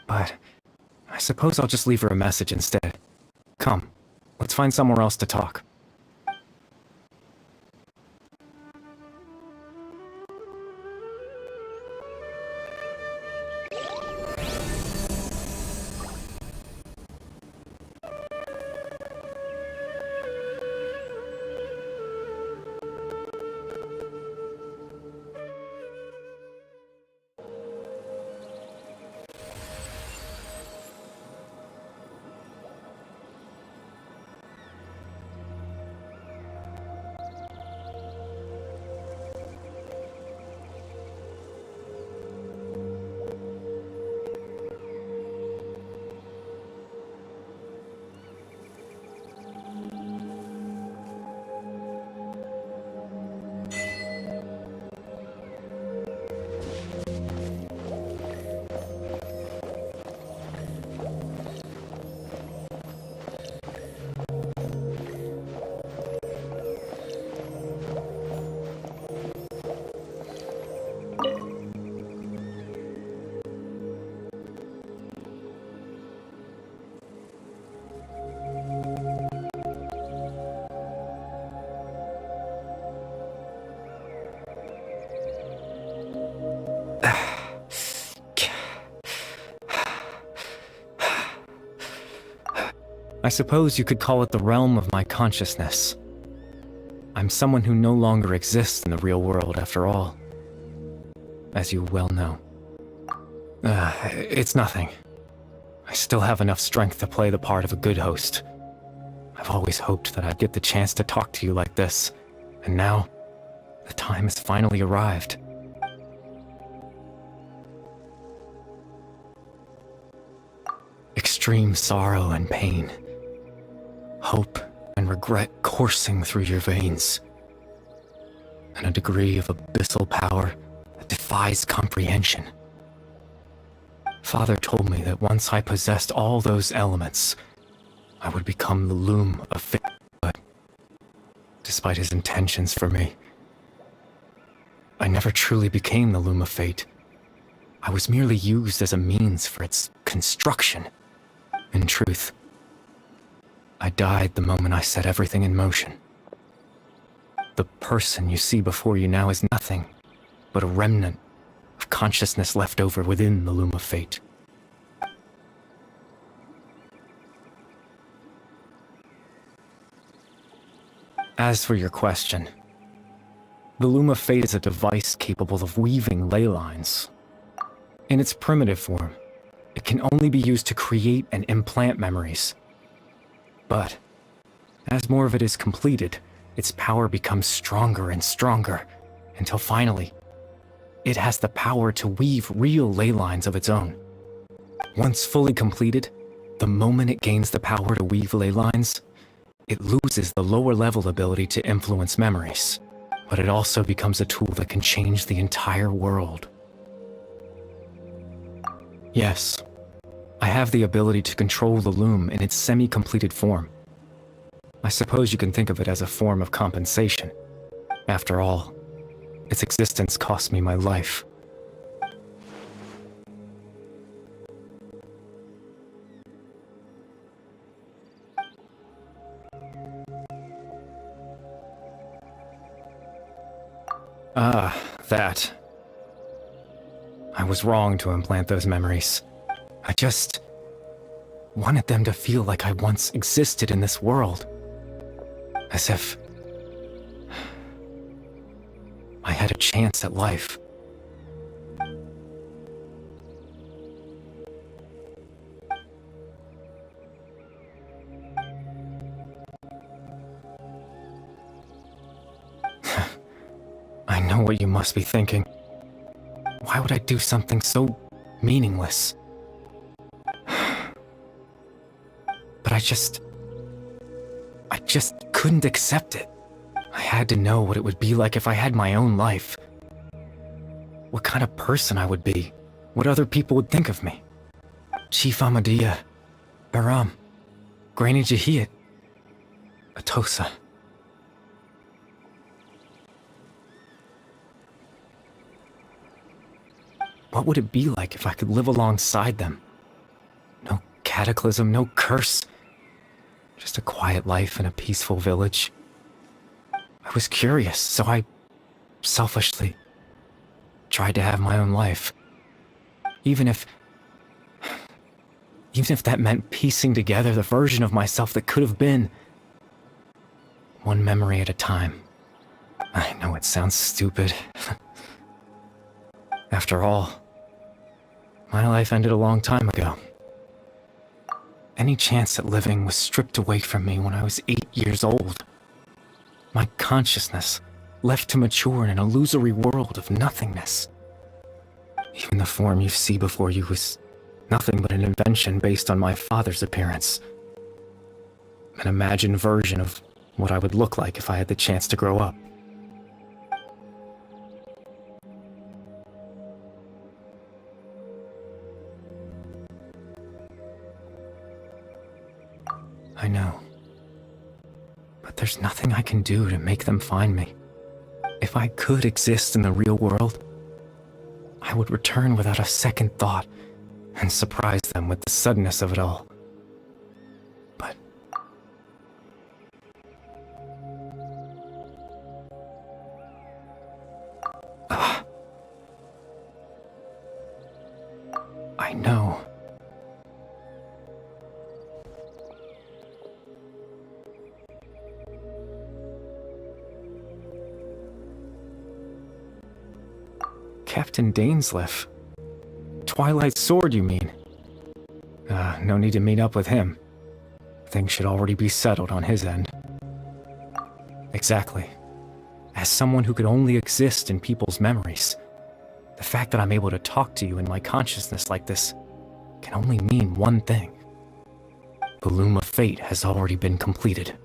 S9: But I suppose I'll just leave her a message instead. Come, let's find somewhere else to talk. I suppose you could call it the realm of my consciousness. I'm someone who no longer exists in the real world, after all. As you well know. It's nothing. I still have enough strength to play the part of a good host. I've always hoped that I'd get the chance to talk to you like this, and now, the time has finally arrived. Extreme sorrow and pain. Hope and regret coursing through your veins. And a degree of abyssal power that defies comprehension. Father told me that once I possessed all those elements, I would become the loom of fate, but despite his intentions for me, I never truly became the loom of fate. I was merely used as a means for its construction. In truth, I died the moment I set everything in motion. The person you see before you now is nothing but a remnant of consciousness left over within the loom of fate. As for your question, the loom of fate is a device capable of weaving ley lines. In its primitive form, it can only be used to create and implant memories. But, as more of it is completed, its power becomes stronger and stronger, until finally, it has the power to weave real ley lines of its own. Once fully completed, the moment it gains the power to weave ley lines, it loses the lower-level ability to influence memories. But it also becomes a tool that can change the entire world. Yes, I have the ability to control the loom in its semi-completed form. I suppose you can think of it as a form of compensation. After all, its existence cost me my life. Ah, that. I was wrong to implant those memories. I just wanted them to feel like I once existed in this world. As if I had a chance at life. I know what you must be thinking. Why would I do something so meaningless? But I just couldn't accept it. I had to know what it would be like if I had my own life. What kind of person I would be. What other people would think of me. Chief Amadia, Baram, Granny Jahiyat, Atosa. What would it be like if I could live alongside them? No cataclysm, no curse. Just a quiet life in a peaceful village. I was curious, so I selfishly tried to have my own life. Even if that meant piecing together the version of myself that could have been. One memory at a time. I know it sounds stupid. After all, my life ended a long time ago. Any chance at living was stripped away from me when I was 8 years old. My consciousness left to mature in an illusory world of nothingness. Even the form you see before you was nothing but an invention based on my father's appearance. An imagined version of what I would look like if I had the chance to grow up. I know. But there's nothing I can do to make them find me. If I could exist in the real world, I would return without a second thought and surprise them with the suddenness of it all. But I know. Captain Dainsleif. Twilight Sword, you mean? No need to meet up with him. Things should already be settled on his end. Exactly. As someone who could only exist in people's memories, the fact that I'm able to talk to you in my consciousness like this can only mean one thing. The Loom of Fate has already been completed.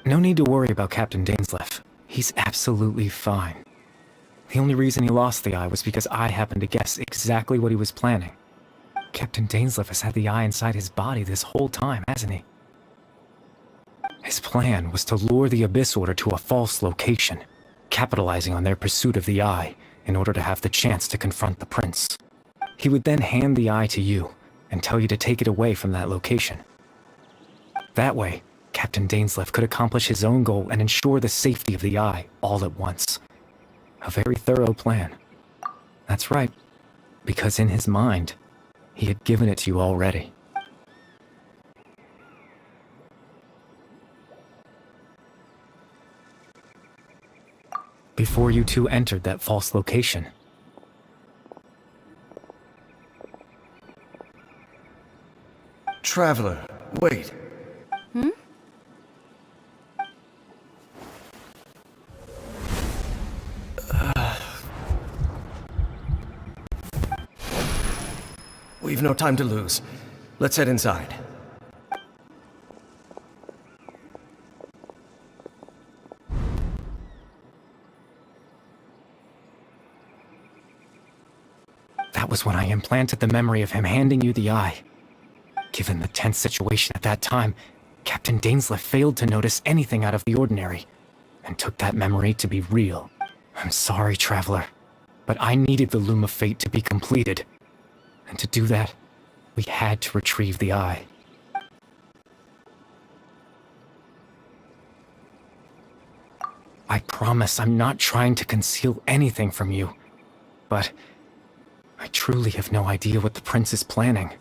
S9: No need to worry about Captain Dainsleif. He's absolutely fine. The only reason he lost the eye was because I happened to guess exactly what he was planning. Captain Dainsleif has had the eye inside his body this whole time, hasn't he? His plan was to lure the Abyss Order to a false location, capitalizing on their pursuit of the eye in order to have the chance to confront the prince. He would then hand the eye to you and tell you to take it away from that location. That way, Captain Dainsleif could accomplish his own goal and ensure the safety of the eye all at once. A very thorough plan. That's right, because in his mind, he had given it to you already. Before you two entered that false location.
S7: Traveler, wait.
S1: Hmm?
S7: We've no time to lose. Let's head inside.
S9: That was when I implanted the memory of him handing you the eye. Given the tense situation at that time, Captain Dainsleif failed to notice anything out of the ordinary, and took that memory to be real. I'm sorry, Traveler, but I needed the Loom of Fate to be completed. And to do that, we had to retrieve the eye. I promise I'm not trying to conceal anything from you, but I truly have no idea what the Prince is planning.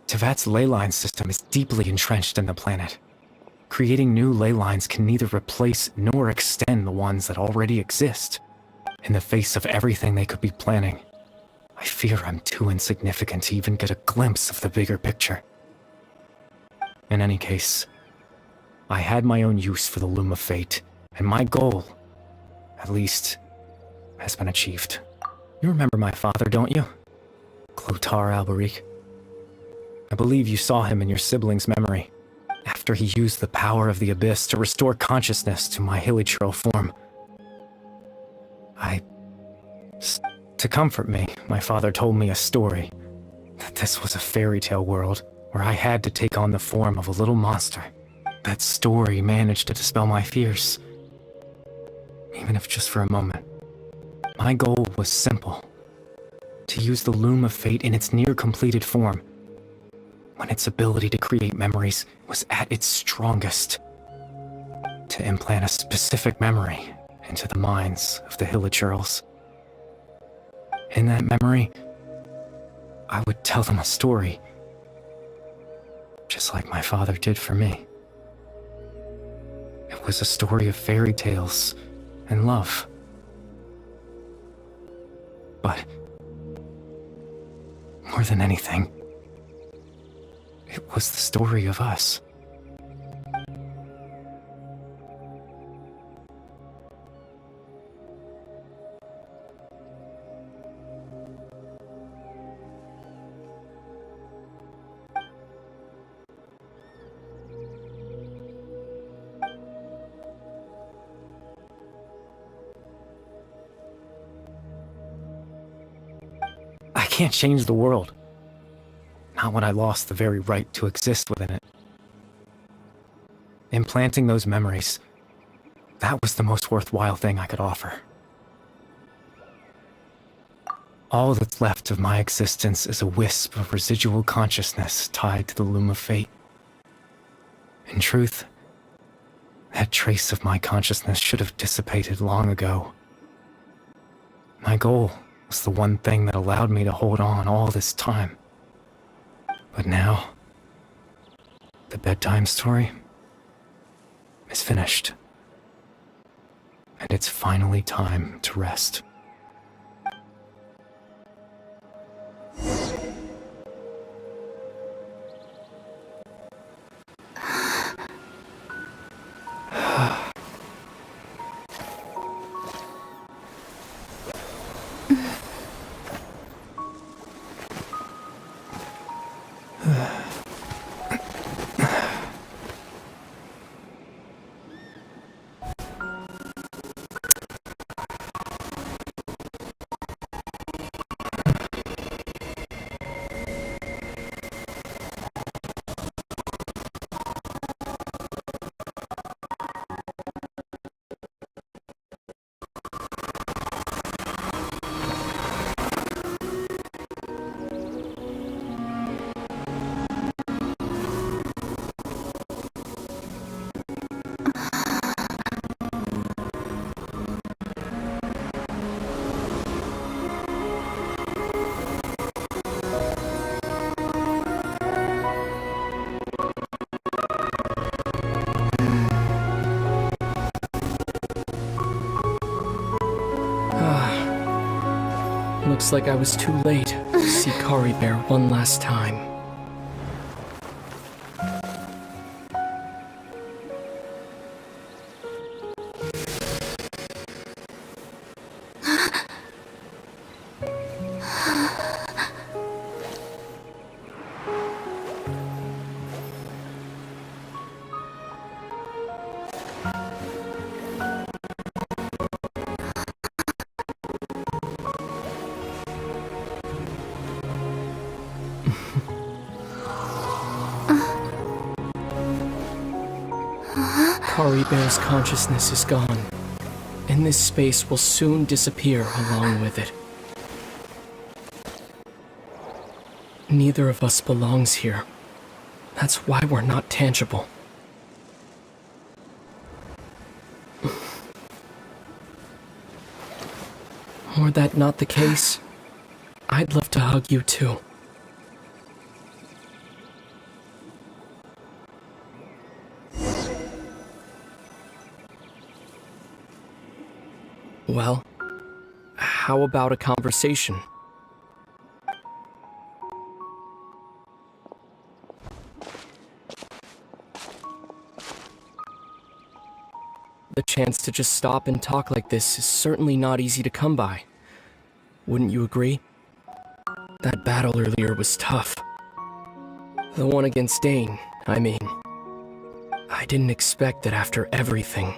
S9: Tevat's ley line system is deeply entrenched in the planet. Creating new ley lines can neither replace nor extend the ones that already exist. In the face of everything they could be planning, I fear I'm too insignificant to even get a glimpse of the bigger picture. In any case, I had my own use for the Loom of Fate, and my goal, at least, has been achieved. You remember my father, don't you? Clotar Alberic. I believe you saw him in your sibling's memory, after he used the power of the Abyss to restore consciousness to my hilichurl form. To comfort me, my father told me a story, that this was a fairy tale world where I had to take on the form of a little monster. That story managed to dispel my fears, even if just for a moment. My goal was simple: to use the Loom of Fate in its near-completed form, when its ability to create memories was at its strongest, to implant a specific memory into the minds of the hilichurls. In that memory, I would tell them a story, just like my father did for me. It was a story of fairy tales and love. But more than anything, it was the story of us. I can't change the world. Not when I lost the very right to exist within it. Implanting those memories, that was the most worthwhile thing I could offer. All that's left of my existence is a wisp of residual consciousness tied to the Loom of Fate. In truth, that trace of my consciousness should have dissipated long ago. My goal was the one thing that allowed me to hold on all this time. But now, the bedtime story is finished. And it's finally time to rest.
S8: Looks like I was too late to see Kari Bear one last time. Kari Bear's consciousness is gone, and this space will soon disappear along with it. Neither of us belongs here. That's why we're not tangible. Were that not the case, I'd love to hug you too. Well, how about a conversation? The chance to just stop and talk like this is certainly not easy to come by. Wouldn't you agree? That battle earlier was tough. The one against Dane, I mean. I didn't expect that after everything,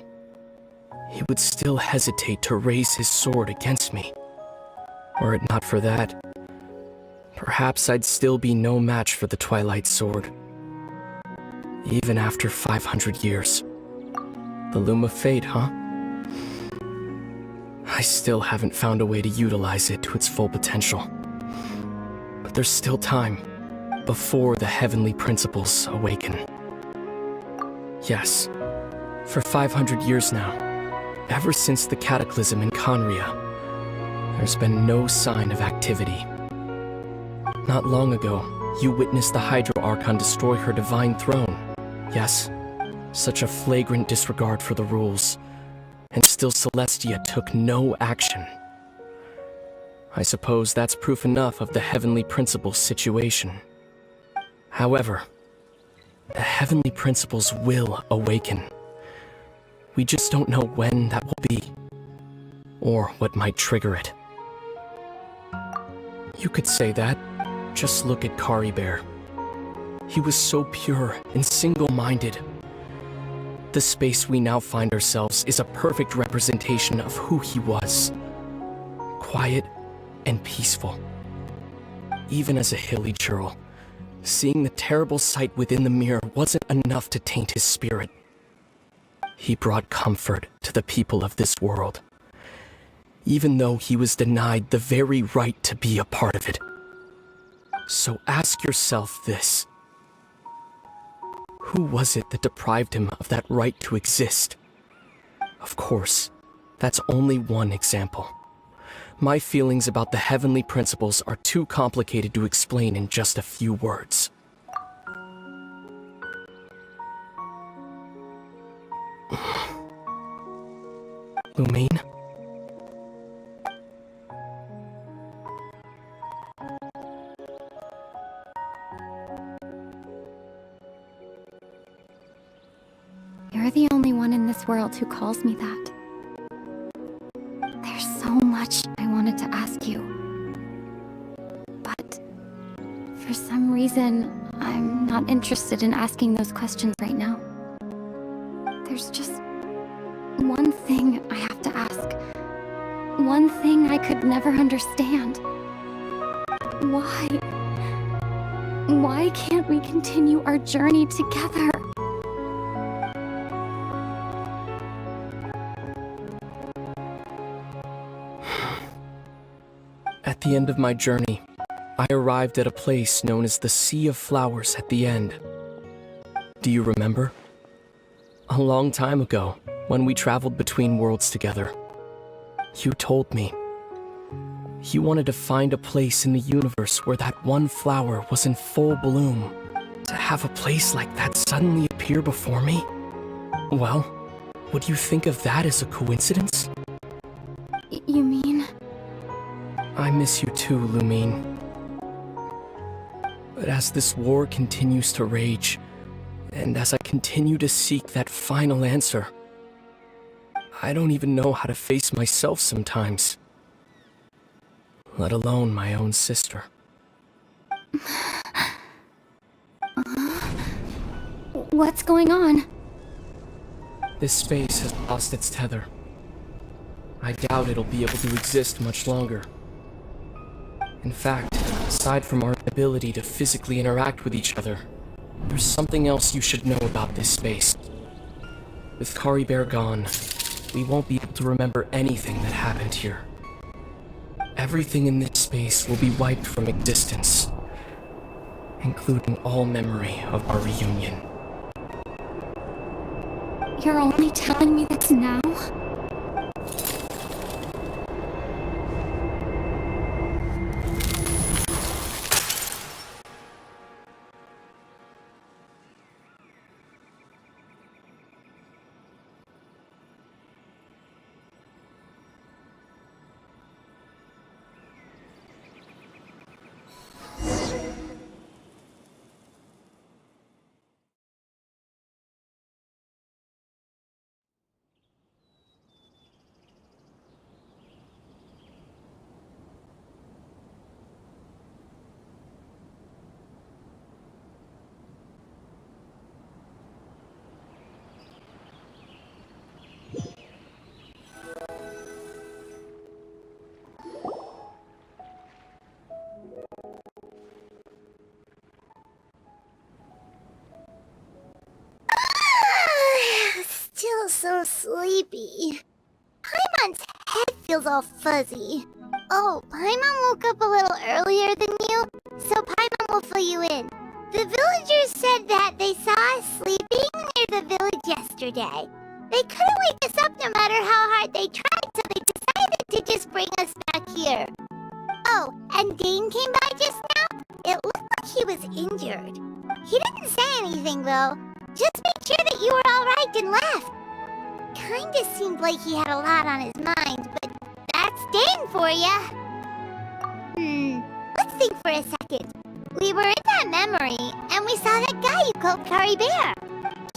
S8: he would still hesitate to raise his sword against me. Were it not for that, perhaps I'd still be no match for the Twilight Sword. Even after 500 years. The Loom of Fate, huh? I still haven't found a way to utilize it to its full potential. But there's still time before the heavenly principles awaken. Yes, for 500 years now, ever since the cataclysm in Conria, there's been no sign of activity. Not long ago, you witnessed the Hydro Archon destroy her divine throne. Yes, such a flagrant disregard for the rules, and still Celestia took no action. I suppose that's proof enough of the heavenly principles situation. However, the heavenly principles will awaken. We just don't know when that will be, or what might trigger it. You could say that. Just look at Kari Bear. He was so pure and single-minded. The space we now find ourselves is a perfect representation of who he was. Quiet and peaceful. Even as a hilly churl, seeing the terrible sight within the mirror wasn't enough to taint his spirit. He brought comfort to the people of this world, even though he was denied the very right to be a part of it. So ask yourself this. Who was it that deprived him of that right to exist? Of course, that's only one example. My feelings about the heavenly principles are too complicated to explain in just a few words. Lumine?
S10: You're the only one in this world who calls me that. There's so much I wanted to ask you. But for some reason, I'm not interested in asking those questions right now. There's just one thing I have to ask. One thing I could never understand. Why? Why can't we continue our journey together?
S8: At the end of my journey, I arrived at a place known as the Sea of Flowers at the end. Do you remember? A long time ago, when we traveled between worlds together, you told me you wanted to find a place in the universe where that one flower was in full bloom. To have a place like that suddenly appear before me? Well, would you think of that as a coincidence?
S10: You mean?
S8: I miss you too, Lumine. But as this war continues to rage, and as I continue to seek that final answer, I don't even know how to face myself sometimes. Let alone my own sister.
S10: What's going on?
S8: This space has lost its tether. I doubt it'll be able to exist much longer. In fact, aside from our ability to physically interact with each other, there's something else you should know about this space. With Kari Bear gone, we won't be able to remember anything that happened here. Everything in this space will be wiped from existence, including all memory of our reunion.
S10: You're only telling me this now?
S2: sleepy. Paimon's head feels all fuzzy. Oh, Paimon woke up a little earlier than you, so Paimon will fill you in. The villagers said that they saw us sleeping near the village yesterday. They couldn't wake us up no matter how hard they tried, so they decided to just bring us back here. Oh, and Dane came by just now. It looked like he was injured. He didn't say anything, though. Just made sure that you were alright and left. Kinda seemed like he had a lot on his mind, but that's Dane for ya. Let's think for a second. We were in that memory, and we saw that guy you called Curry Bear.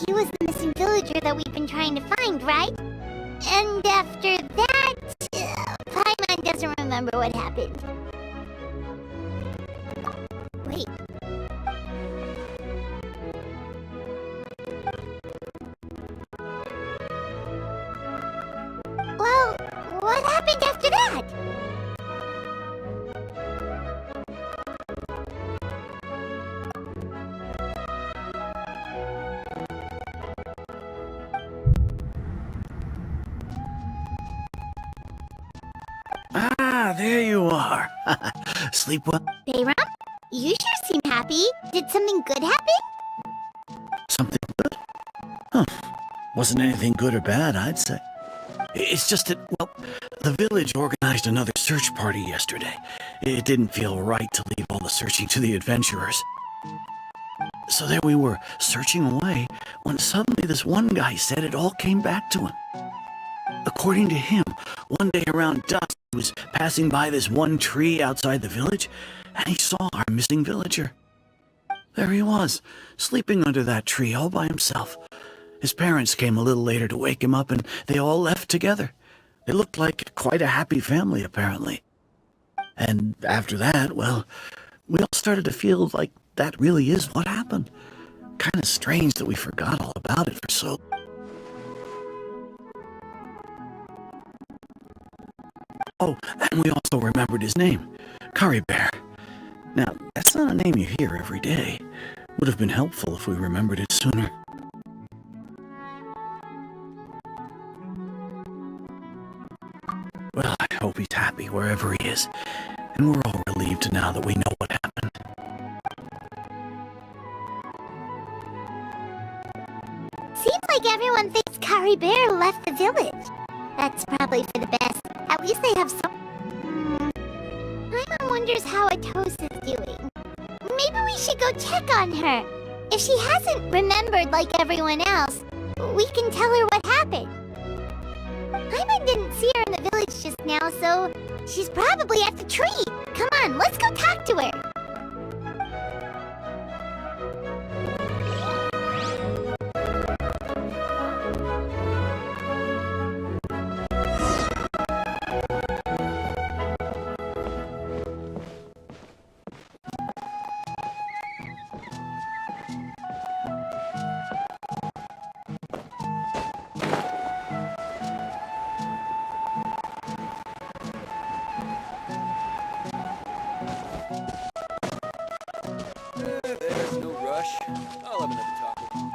S2: He was the missing villager that we've been trying to find, right? And after that, Paimon doesn't remember what happened. Wait. Well, what happened after that?
S3: Ah, there you are. Sleep well?
S2: Bayram? You sure seem happy. Did something good happen?
S3: Something good? Huh. Wasn't anything good or bad, I'd say. It's just that, well, the village organized another search party yesterday. It didn't feel right to leave all the searching to the adventurers. So there we were, searching away, when suddenly this one guy said it all came back to him. According to him, one day around dusk, he was passing by this one tree outside the village, and he saw our missing villager. There he was, sleeping under that tree all by himself. His parents came a little later to wake him up, and they all left together. They looked like quite a happy family, apparently. And after that, well, we all started to feel like that really is what happened. Kind of strange that we forgot all about it for so. Oh, and we also remembered his name, Curry Bear. Now, that's not a name you hear every day. Would have been helpful if we remembered it sooner. Well, I hope he's happy wherever he is, and we're all relieved now that we know what happened.
S2: Seems like everyone thinks Curry Bear left the village. That's probably for the best. At least they have some... Paimon wonders how Atosa's doing. Maybe we should go check on her. If she hasn't remembered like everyone else, we can tell her what happened. Paimon didn't see her in the village just now, so she's probably at the tree. Come on, let's go talk to her.
S6: There's no rush. I'll have another talk with you.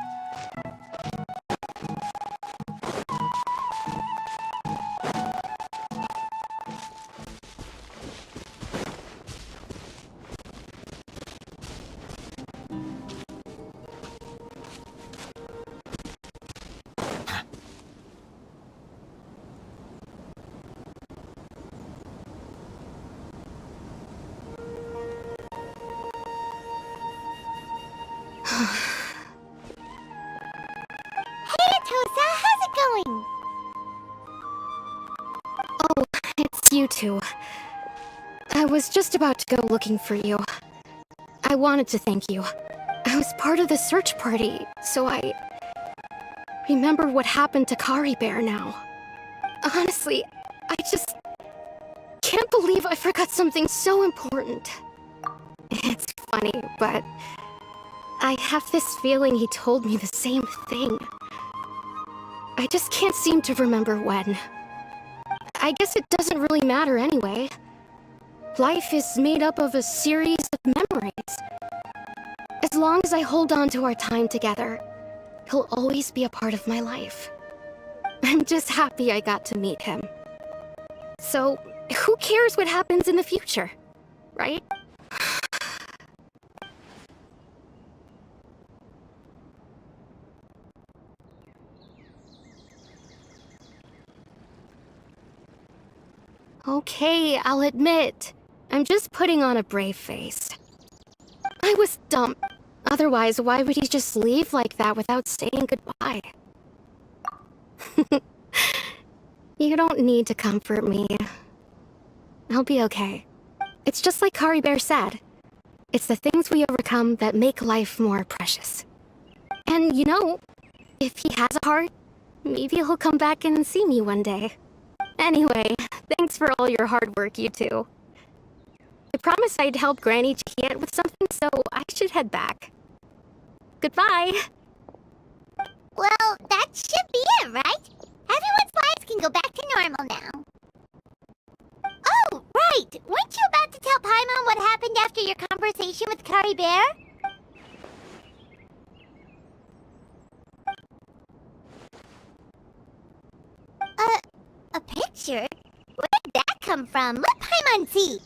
S2: Hey, Atosa, how's it going?
S5: Oh, it's you two. I was just about to go looking for you. I wanted to thank you. I was part of the search party, so I remember what happened to Curry Bear now. Honestly, I just can't believe I forgot something so important. It's funny, but I have this feeling he told me the same thing. I just can't seem to remember when. I guess it doesn't really matter anyway. Life is made up of a series of memories. As long as I hold on to our time together, he'll always be a part of my life. I'm just happy I got to meet him. So, who cares what happens in the future, right? Okay, I'll admit, I'm just putting on a brave face. I was dumb. Otherwise, why would he just leave like that without saying goodbye? You don't need to comfort me. I'll be okay. It's just like Kari Bear said. It's the things we overcome that make life more precious. And you know, if he has a heart, maybe he'll come back and see me one day. Anyway, thanks for all your hard work, you two. I promised I'd help Granny Chiquette with something, so I should head back. Goodbye!
S2: Well, that should be it, right? Everyone's lives can go back to normal now. Oh, right! Weren't you about to tell Paimon what happened after your conversation with Kari Bear? A picture? Where did that come from? Let Paimon see!